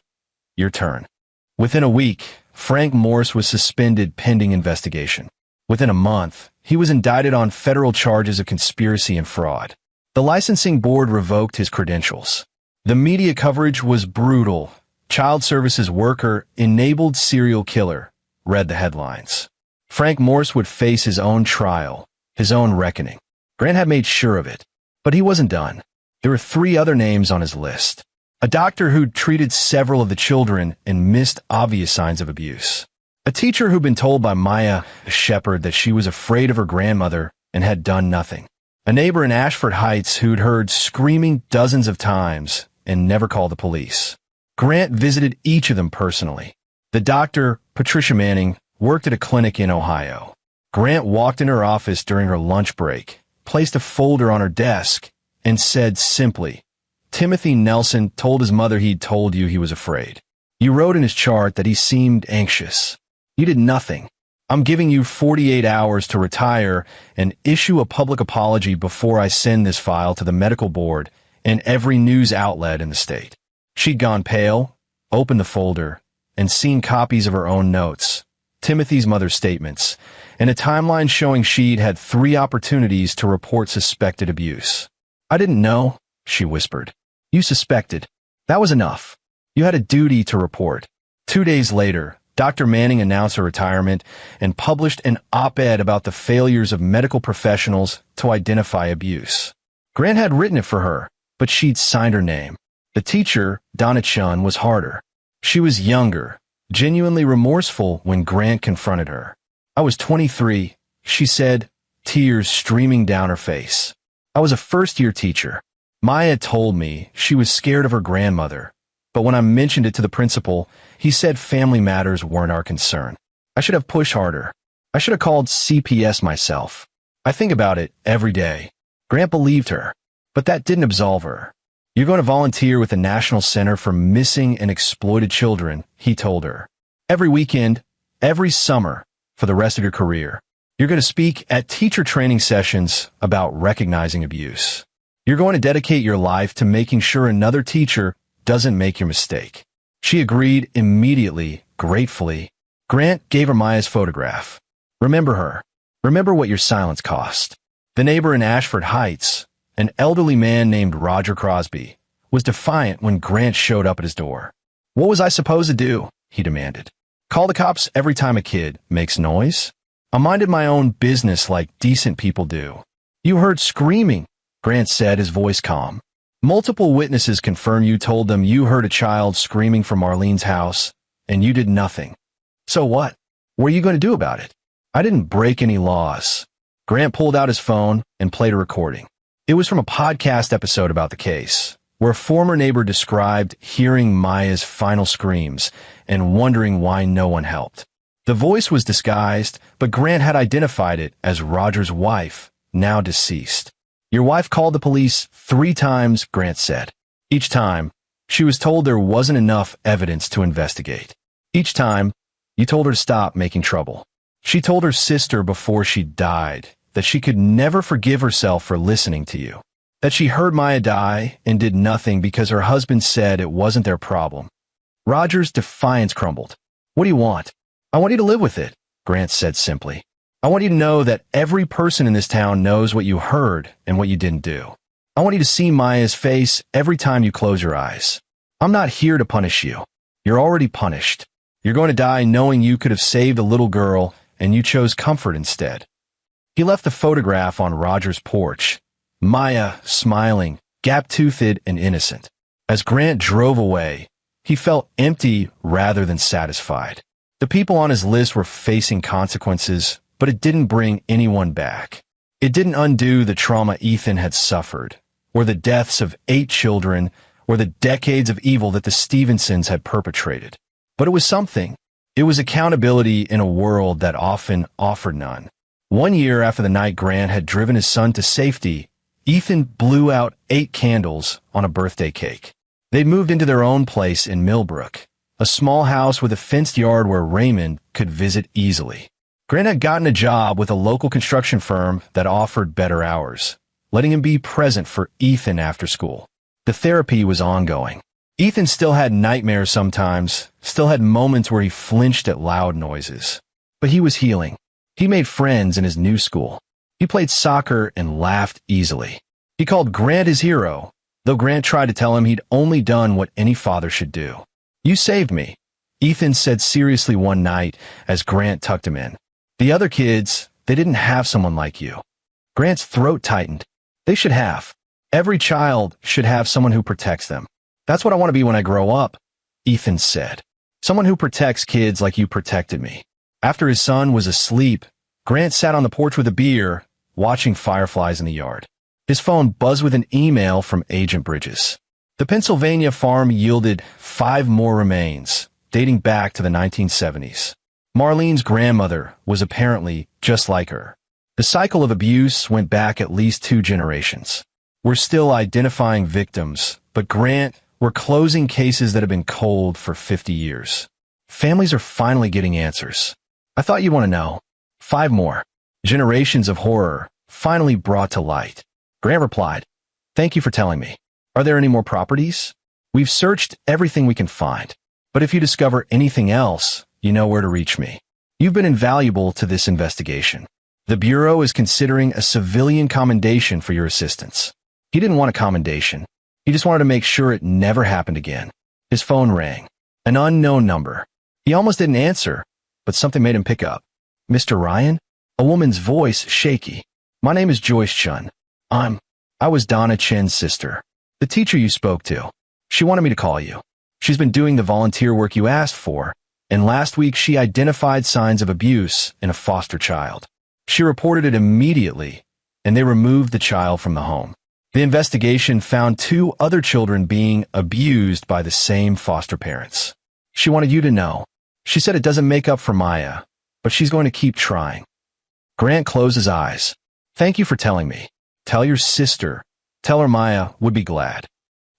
your turn. Within a week, Frank Morse was suspended pending investigation. Within a month, he was indicted on federal charges of conspiracy and fraud. The licensing board revoked his credentials. The media coverage was brutal. Child services worker, enabled serial killer, read the headlines. Frank Morse would face his own trial, his own reckoning. Grant had made sure of it. But he wasn't done. There were 3 other names on his list. A doctor who'd treated several of the children and missed obvious signs of abuse. A teacher who'd been told by Maya Shepard that she was afraid of her grandmother and had done nothing. A neighbor in Ashford Heights who'd heard screaming dozens of times and never called the police. Grant visited each of them personally. The doctor, Patricia Manning, worked at a clinic in Ohio. Grant walked in her office during her lunch break, placed a folder on her desk, and said simply, Timothy Nelson told his mother he'd told you he was afraid. You wrote in his chart that he seemed anxious. You did nothing. I'm giving you 48 hours to retire and issue a public apology before I send this file to the medical board and every news outlet in the state. She'd gone pale, opened the folder, and seen copies of her own notes, Timothy's mother's statements, and a timeline showing she'd had 3 opportunities to report suspected abuse. I didn't know, she whispered. You suspected. That was enough. You had a duty to report. 2 days later, Dr. Manning announced her retirement and published an op-ed about the failures of medical professionals to identify abuse. Grant had written it for her, but she'd signed her name. The teacher, Donna Chun, was harder. She was younger, genuinely remorseful when Grant confronted her. I was 23, she said, tears streaming down her face. I was a first-year teacher. Maya told me she was scared of her grandmother, but when I mentioned it to the principal, he said family matters weren't our concern. I should have pushed harder. I should have called CPS myself. I think about it every day. Grant believed her, but that didn't absolve her. You're going to volunteer with the National Center for Missing and Exploited Children, he told her. Every weekend, every summer, for the rest of your career. You're going to speak at teacher training sessions about recognizing abuse. You're going to dedicate your life to making sure another teacher doesn't make your mistake. She agreed immediately, gratefully. Grant gave her Maya's photograph. Remember her. Remember what your silence cost. The neighbor in Ashford Heights, an elderly man named Roger Crosby, was defiant when Grant showed up at his door. What was I supposed to do? He demanded. Call the cops every time a kid makes noise? I minded my own business like decent people do. You heard screaming, Grant said, his voice calm. Multiple witnesses confirm you told them you heard a child screaming from Marlene's house, and you did nothing. So what? What are you going to do about it? I didn't break any laws. Grant pulled out his phone and played a recording. It was from a podcast episode about the case, where a former neighbor described hearing Maya's final screams and wondering why no one helped. The voice was disguised, but Grant had identified it as Roger's wife, now deceased. Your wife called the police 3 times, Grant said. Each time, she was told there wasn't enough evidence to investigate. Each time, you told her to stop making trouble. She told her sister before she died that she could never forgive herself for listening to you. That she heard Maya die and did nothing because her husband said it wasn't their problem. Roger's defiance crumbled. What do you want? I want you to live with it, Grant said simply. I want you to know that every person in this town knows what you heard and what you didn't do. I want you to see Maya's face every time you close your eyes. I'm not here to punish you. You're already punished. You're going to die knowing you could have saved a little girl and you chose comfort instead. He left the photograph on Roger's porch, Maya smiling, gap-toothed and innocent. As Grant drove away, he felt empty rather than satisfied. The people on his list were facing consequences, but it didn't bring anyone back. It didn't undo the trauma Ethan had suffered, or the deaths of 8 children, or the decades of evil that the Stevensons had perpetrated. But it was something. It was accountability in a world that often offered none. 1 year after the night Grant had driven his son to safety, Ethan blew out 8 candles on a birthday cake. They'd moved into their own place in Millbrook, a small house with a fenced yard where Raymond could visit easily. Grant had gotten a job with a local construction firm that offered better hours, letting him be present for Ethan after school. The therapy was ongoing. Ethan still had nightmares sometimes, still had moments where he flinched at loud noises. But he was healing. He made friends in his new school. He played soccer and laughed easily. He called Grant his hero, though Grant tried to tell him he'd only done what any father should do. You saved me, Ethan said seriously one night as Grant tucked him in. The other kids, they didn't have someone like you. Grant's throat tightened. They should have. Every child should have someone who protects them. That's what I want to be when I grow up, Ethan said. Someone who protects kids like you protected me. After his son was asleep, Grant sat on the porch with a beer, watching fireflies in the yard. His phone buzzed with an email from Agent Bridges. The Pennsylvania farm yielded 5 more remains, dating back to the 1970s. Marlene's grandmother was apparently just like her. The cycle of abuse went back at least 2 generations. We're still identifying victims, but Grant We're closing cases that have been cold for 50 years. Families are finally getting answers. I thought you'd want to know. 5 more. Generations of horror finally brought to light. Grant replied, "Thank you for telling me. Are there any more properties? We've searched everything we can find. But if you discover anything else, you know where to reach me. You've been invaluable to this investigation. The Bureau is considering a civilian commendation for your assistance." He didn't want a commendation. He just wanted to make sure it never happened again. His phone rang. An unknown number. He almost didn't answer, but something made him pick up. "Mr. Ryan?" A woman's voice shaky. "My name is Joyce Chun. I was Donna Chen's sister. The teacher you spoke to. She wanted me to call you. She's been doing the volunteer work you asked for, and last week she identified signs of abuse in a foster child. She reported it immediately, and they removed the child from the home. The investigation found 2 other children being abused by the same foster parents. She wanted you to know. She said it doesn't make up for Maya, but she's going to keep trying." Grant closed his eyes. "Thank you for telling me. Tell your sister. Tell her Maya would be glad."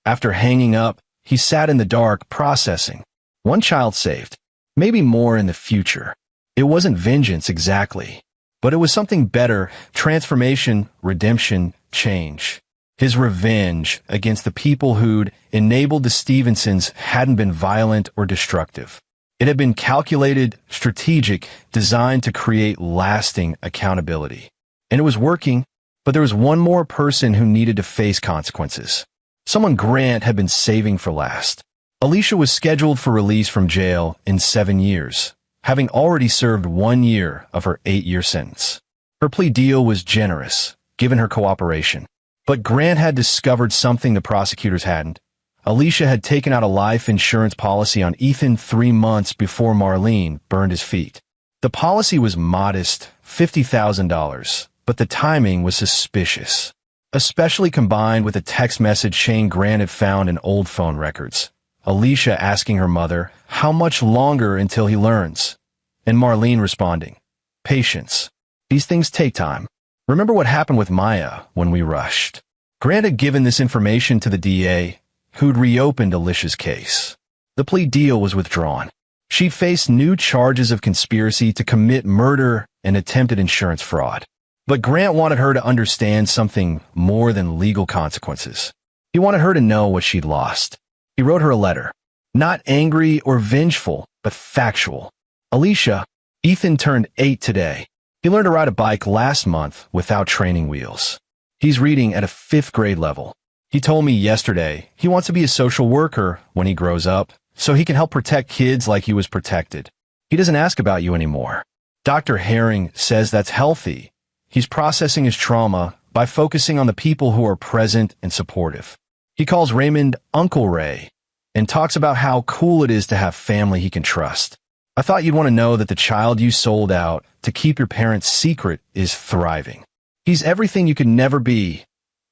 After hanging up, he sat in the dark, processing. 1 child saved. Maybe more in the future. It wasn't vengeance exactly, but it was something better: transformation, redemption, change. His revenge against the people who'd enabled the Stevensons hadn't been violent or destructive. It had been calculated, strategic, designed to create lasting accountability. And it was working, but there was one more person who needed to face consequences. Someone Grant had been saving for last. Alicia was scheduled for release from jail in 7 years, having already served 1 year of her 8-year sentence. Her plea deal was generous, given her cooperation. But Grant had discovered something the prosecutors hadn't. Alicia had taken out a life insurance policy on Ethan 3 months before Marlene burned his feet. The policy was modest, $50,000, but the timing was suspicious, especially combined with a text message Shane Grant had found in old phone records. Alicia asking her mother, "How much longer until he learns?" And Marlene responding, "Patience. These things take time. Remember what happened with Maya when we rushed." Grant had given this information to the DA, who'd reopened Alicia's case. The plea deal was withdrawn. She faced new charges of conspiracy to commit murder and attempted insurance fraud. But Grant wanted her to understand something more than legal consequences. He wanted her to know what she'd lost. He wrote her a letter. Not angry or vengeful, but factual. "Alicia, Ethan turned 8 today. He learned to ride a bike last month without training wheels. He's reading at a 5th grade level. He told me yesterday he wants to be a social worker when he grows up, so he can help protect kids like he was protected. He doesn't ask about you anymore. Dr. Herring says that's healthy. He's processing his trauma by focusing on the people who are present and supportive. He calls Raymond Uncle Ray and talks about how cool it is to have family he can trust. I thought you'd want to know that the child you sold out to keep your parents' secret is thriving. He's everything you could never be.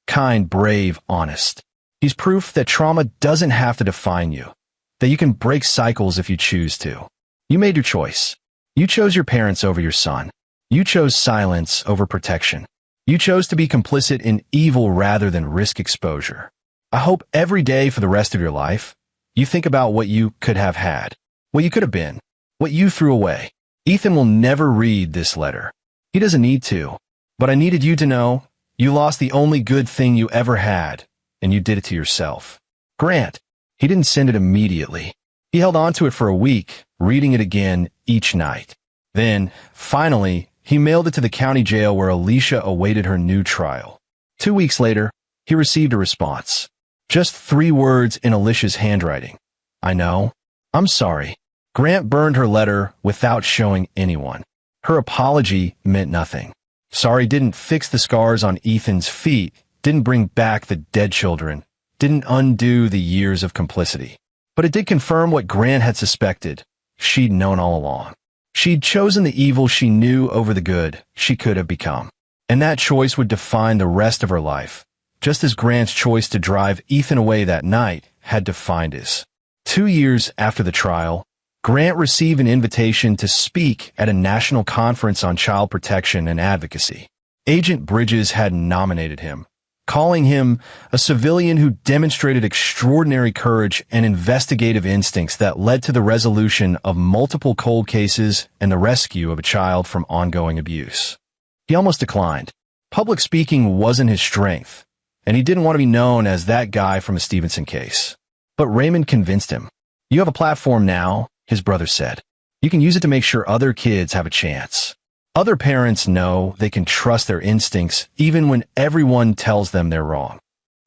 Kind, brave, honest. He's proof that trauma doesn't have to define you, that you can break cycles if you choose to. You made your choice. You chose your parents over your son. You chose silence over protection. You chose to be complicit in evil rather than risk exposure. I hope every day for the rest of your life, you think about what you could have had, what you could have been, what you threw away. Ethan will never read this letter. He doesn't need to, but I needed you to know you lost the only good thing you ever had, and you did it to yourself." Grant, he didn't send it immediately. He held on to it for a week, reading it again each night. Then, finally, he mailed it to the county jail where Alicia awaited her new trial. 2 weeks later, he received a response. Just 3 words in Alicia's handwriting. "I know. I'm sorry." Grant burned her letter without showing anyone. Her apology meant nothing. Sorry didn't fix the scars on Ethan's feet, didn't bring back the dead children, didn't undo the years of complicity. But it did confirm what Grant had suspected. She'd known all along. She'd chosen the evil she knew over the good she could have become. And that choice would define the rest of her life, just as Grant's choice to drive Ethan away that night had defined his. 2 years after the trial, Grant received an invitation to speak at a national conference on child protection and advocacy. Agent Bridges had nominated him, calling him a civilian who demonstrated extraordinary courage and investigative instincts that led to the resolution of multiple cold cases and the rescue of a child from ongoing abuse. He almost declined. Public speaking wasn't his strength, and he didn't want to be known as that guy from a Stevenson case. But Raymond convinced him. "You have a platform now," his brother said. "You can use it to make sure other kids have a chance. Other parents know they can trust their instincts even when everyone tells them they're wrong."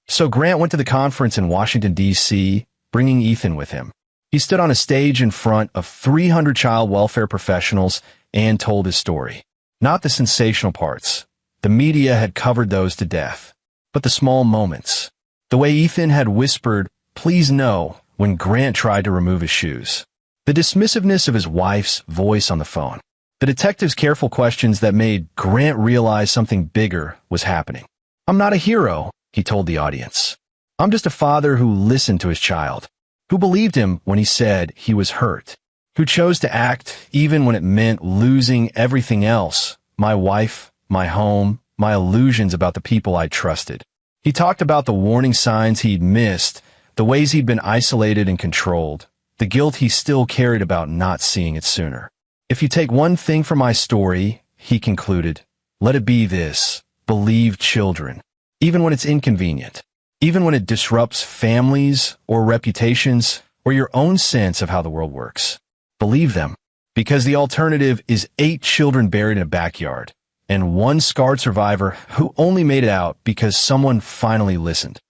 So Grant went to the conference in Washington, D.C., bringing Ethan with him. He stood on a stage in front of 300 child welfare professionals and told his story. Not the sensational parts. The media had covered those to death. But the small moments. The way Ethan had whispered, "Please no," when Grant tried to remove his shoes. The dismissiveness of his wife's voice on the phone. The detective's careful questions that made Grant realize something bigger was happening. "I'm not a hero," he told the audience. "I'm just a father who listened to his child, who believed him when he said he was hurt, who chose to act even when it meant losing everything else, my wife, my home, my illusions about the people I trusted." He talked about the warning signs he'd missed, the ways he'd been isolated and controlled, the guilt he still carried about not seeing it sooner. "If you take one thing from my story," he concluded, "let it be this: believe children, even when it's inconvenient, even when it disrupts families or reputations or your own sense of how the world works. Believe them, because the alternative is 8 children buried in a backyard and one scarred survivor who only made it out because someone finally listened."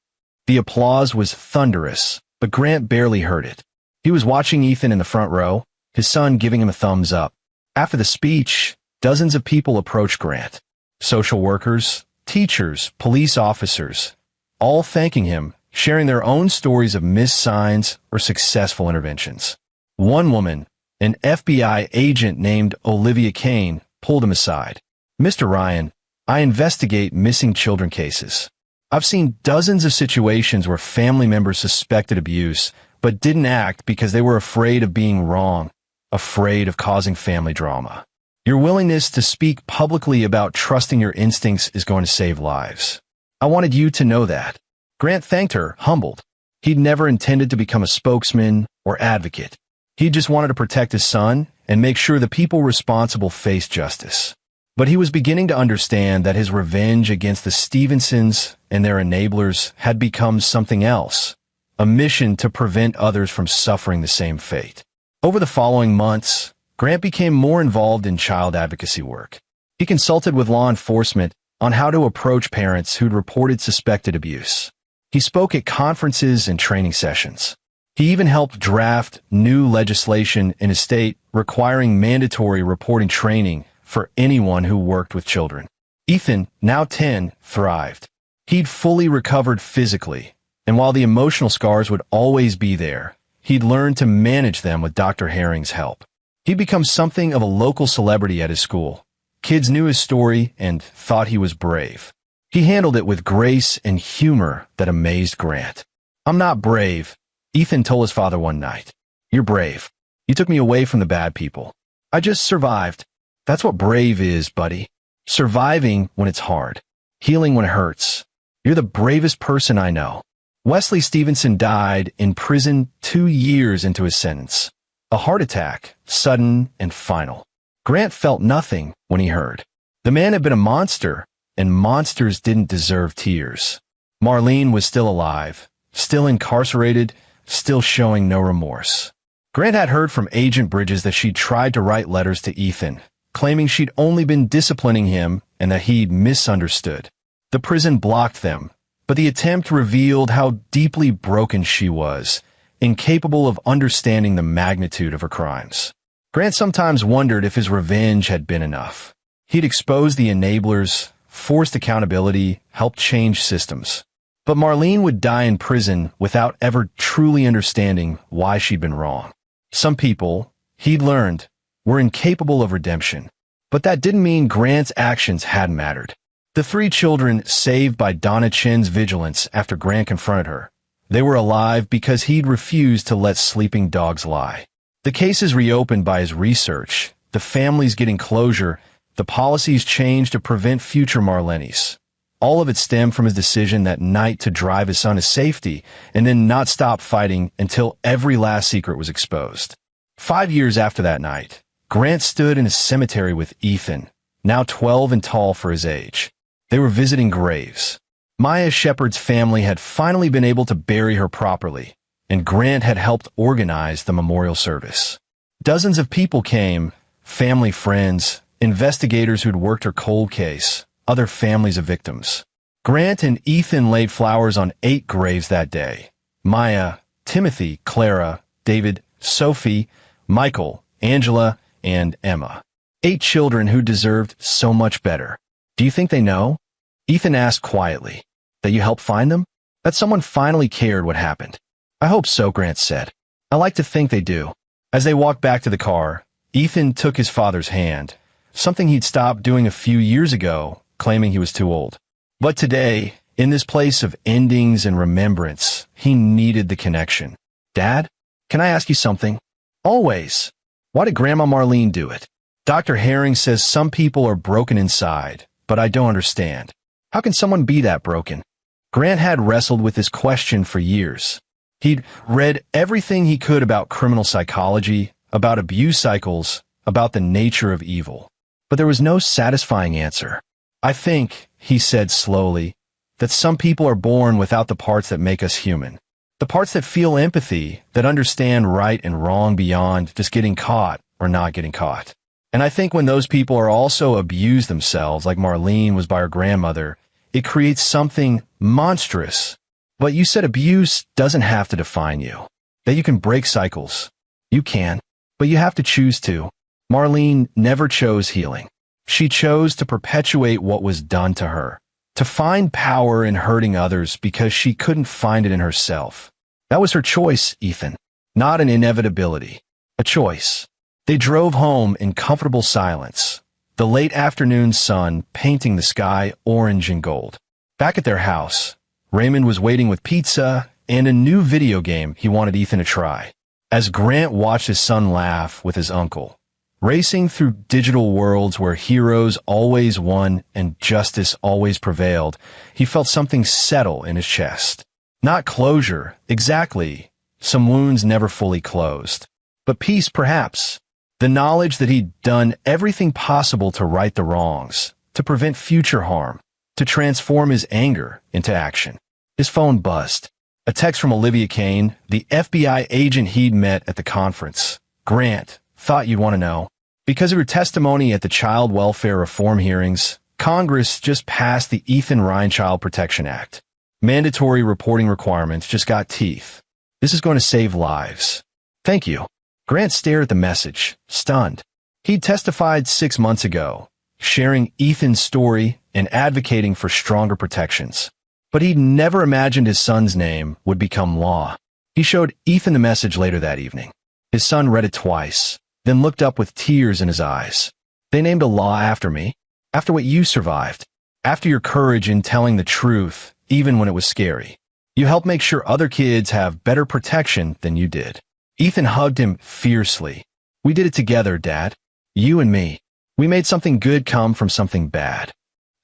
The applause was thunderous, but Grant barely heard it. He was watching Ethan in the front row, his son giving him a thumbs up. After the speech, dozens of people approached Grant. Social workers, teachers, police officers, all thanking him, sharing their own stories of missed signs or successful interventions. One woman, an FBI agent named Olivia Kane, pulled him aside. "Mr. Ryan, I investigate missing children cases. I've seen dozens of situations where family members suspected abuse, but didn't act because they were afraid of being wrong, afraid of causing family drama. Your willingness to speak publicly about trusting your instincts is going to save lives. I wanted you to know that." Grant thanked her, humbled. He'd never intended to become a spokesman or advocate. He just wanted to protect his son and make sure the people responsible faced justice. But he was beginning to understand that his revenge against the Stevensons and their enablers had become something else, a mission to prevent others from suffering the same fate. Over the following months, Grant became more involved in child advocacy work. He consulted with law enforcement on how to approach parents who'd reported suspected abuse. He spoke at conferences and training sessions. He even helped draft new legislation in his state requiring mandatory reporting training for anyone who worked with children. Ethan, now 10, thrived. He'd fully recovered physically, and while the emotional scars would always be there, he'd learned to manage them with Dr. Herring's help. He'd become something of a local celebrity at his school. Kids knew his story and thought he was brave. He handled it with grace and humor that amazed Grant. "I'm not brave," Ethan told his father one night. "You're brave. You took me away from the bad people. I just survived. That's what brave is, buddy. Surviving when it's hard. Healing when it hurts. You're the bravest person I know." Wesley Stevenson died in prison 2 years into his sentence. A heart attack, sudden and final. Grant felt nothing when he heard. The man had been a monster, and monsters didn't deserve tears. Marlene was still alive, still incarcerated, still showing no remorse. Grant had heard from Agent Bridges that she'd tried to write letters to Ethan, claiming she'd only been disciplining him and that he'd misunderstood. The prison blocked them, but the attempt revealed how deeply broken she was, incapable of understanding the magnitude of her crimes. Grant sometimes wondered if his revenge had been enough. He'd exposed the enablers, forced accountability, helped change systems. But Marlene would die in prison without ever truly understanding why she'd been wrong. Some people, he'd learned, were incapable of redemption. But that didn't mean Grant's actions hadn't mattered. The 3 children saved by Donna Chen's vigilance after Grant confronted her. They were alive because he'd refused to let sleeping dogs lie. The cases reopened by his research, the families getting closure, the policies changed to prevent future Marlenis. All of it stemmed from his decision that night to drive his son to safety and then not stop fighting until every last secret was exposed. 5 years after that night, Grant stood in a cemetery with Ethan, now 12 and tall for his age. They were visiting graves. Maya Shepard's family had finally been able to bury her properly, and Grant had helped organize the memorial service. Dozens of people came, family, friends, investigators who'd worked her cold case, other families of victims. Grant and Ethan laid flowers on 8 graves that day. Maya, Timothy, Clara, David, Sophie, Michael, Angela, and Emma. 8 children who deserved so much better. Do you think they know? Ethan asked quietly. That you helped find them? That someone finally cared what happened? I hope so, Grant said. I like to think they do. As they walked back to the car, Ethan took his father's hand, something he'd stopped doing a few years ago, claiming he was too old. But today, in this place of endings and remembrance, he needed the connection. Dad, can I ask you something? Always. Why did Grandma Marlene do it? Dr. Herring says some people are broken inside, but I don't understand. How can someone be that broken? Grant had wrestled with this question for years. He'd read everything he could about criminal psychology, about abuse cycles, about the nature of evil. But there was no satisfying answer. I think, he said slowly, that some people are born without the parts that make us human. The parts that feel empathy, that understand right and wrong beyond just getting caught or not getting caught. And I think when those people are also abused themselves, like Marlene was by her grandmother, it creates something monstrous. But you said abuse doesn't have to define you. That you can break cycles. You can, but you have to choose to. Marlene never chose healing. She chose to perpetuate what was done to her, to find power in hurting others because she couldn't find it in herself. That was her choice, Ethan, not an inevitability, a choice. They drove home in comfortable silence, the late afternoon sun painting the sky orange and gold. Back at their house, Raymond was waiting with pizza and a new video game he wanted Ethan to try. As Grant watched his son laugh with his uncle, racing through digital worlds where heroes always won and justice always prevailed, he felt something settle in his chest. Not closure, exactly. Some wounds never fully closed. But peace, perhaps. The knowledge that he'd done everything possible to right the wrongs, to prevent future harm, to transform his anger into action. His phone buzzed. A text from Olivia Kane, the FBI agent he'd met at the conference. Grant, thought you'd want to know. Because of her testimony at the child welfare reform hearings, Congress just passed the Ethan Ryan Child Protection Act. Mandatory reporting requirements just got teeth. This is going to save lives. Thank you. Grant stared at the message, stunned. He'd testified 6 months ago, sharing Ethan's story and advocating for stronger protections. But he'd never imagined his son's name would become law. He showed Ethan the message later that evening. His son read it twice, then looked up with tears in his eyes. They named a law after me, after what you survived, after your courage in telling the truth, even when it was scary. You helped make sure other kids have better protection than you did. Ethan hugged him fiercely. We did it together, Dad. You and me. We made something good come from something bad.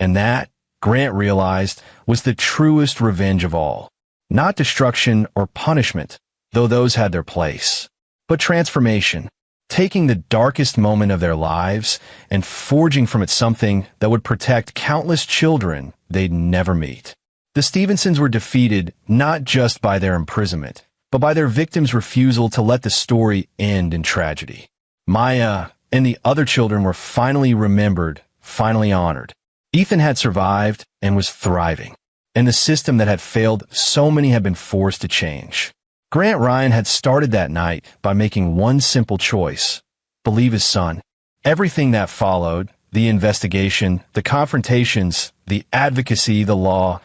And that, Grant realized, was the truest revenge of all. Not destruction or punishment, though those had their place, but transformation, taking the darkest moment of their lives and forging from it something that would protect countless children they'd never meet. The Stevensons were defeated not just by their imprisonment, but by their victims' refusal to let the story end in tragedy. Maya and the other children were finally remembered, finally honored. Ethan had survived and was thriving, and the system that had failed so many had been forced to change. Grant Ryan had started that night by making one simple choice: believe his son. Everything that followed, the investigation, the confrontations, the advocacy, the law,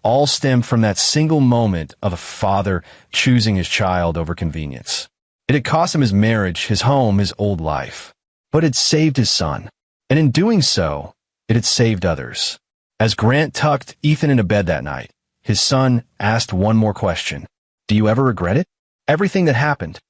all stemmed from that single moment of a father choosing his child over convenience. It had cost him his marriage, his home, his old life. But it saved his son. And in doing so, it had saved others. As Grant tucked Ethan into bed that night, his son asked one more question. Do you ever regret it? Everything that happened.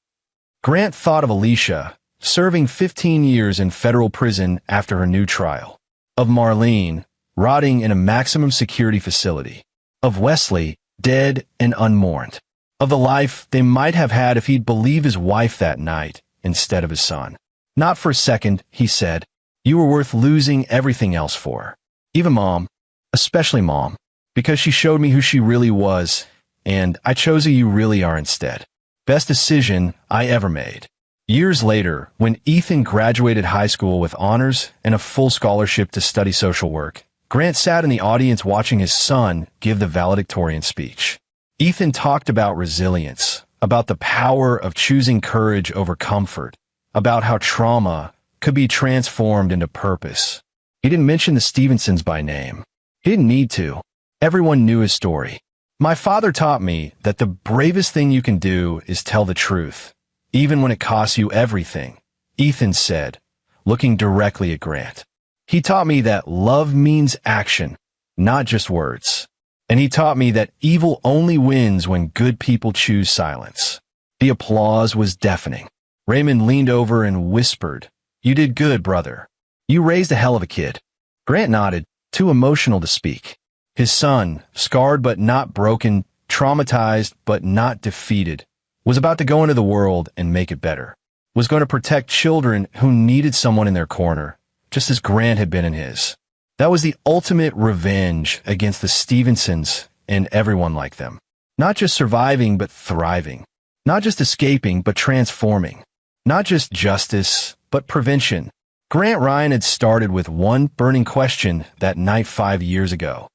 Grant thought of Alicia, serving 15 years in federal prison after her new trial. Of Marlene, rotting in a maximum security facility. Of Wesley, dead and unmourned. Of the life they might have had if he'd believed his wife that night instead of his son. Not for a second, he said. You were worth losing everything else for. Even Mom, especially Mom, because she showed me who she really was, and I chose who you really are instead. Best decision I ever made. Years later, when Ethan graduated high school with honors and a full scholarship to study social work, Grant sat in the audience watching his son give the valedictorian speech. Ethan talked about resilience, about the power of choosing courage over comfort, about how trauma could be transformed into purpose. He didn't mention the Stevensons by name. He didn't need to. Everyone knew his story. My father taught me that the bravest thing you can do is tell the truth, even when it costs you everything, Ethan said, looking directly at Grant. He taught me that love means action, not just words. And he taught me that evil only wins when good people choose silence. The applause was deafening. Raymond leaned over and whispered, You did good, brother. You raised a hell of a kid. Grant nodded, too emotional to speak. His son, scarred but not broken, traumatized but not defeated, was about to go into the world and make it better. Was going to protect children who needed someone in their corner, just as Grant had been in his. That was the ultimate revenge against the Stevensons and everyone like them. Not just surviving, but thriving. Not just escaping, but transforming. Not just justice, but prevention. Grant Ryan had started with one burning question that night 5 years ago.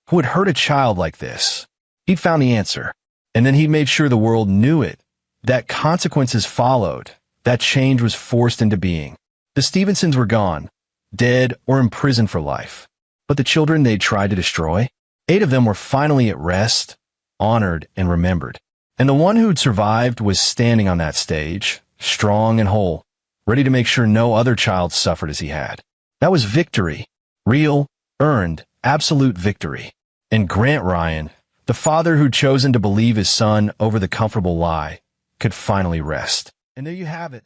Who would hurt a child like this? He'd found the answer. And then he'd made sure the world knew it. That consequences followed. That change was forced into being. The Stevensons were gone. Dead or imprisoned for life. But the children they'd tried to destroy? 8 of them were finally at rest, honored and remembered. And the one who'd survived was standing on that stage, strong and whole, ready to make sure no other child suffered as he had. That was victory. Real, earned, absolute victory. And Grant Ryan, the father who'd chosen to believe his son over the comfortable lie, could finally rest. And there you have it.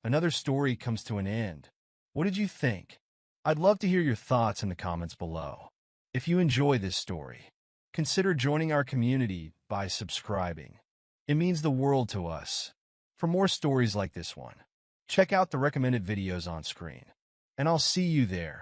Another story comes to an end. What did you think? I'd love to hear your thoughts in the comments below. If you enjoy this story, consider joining our community by subscribing. It means the world to us. For more stories like this one, check out the recommended videos on screen. And I'll see you there.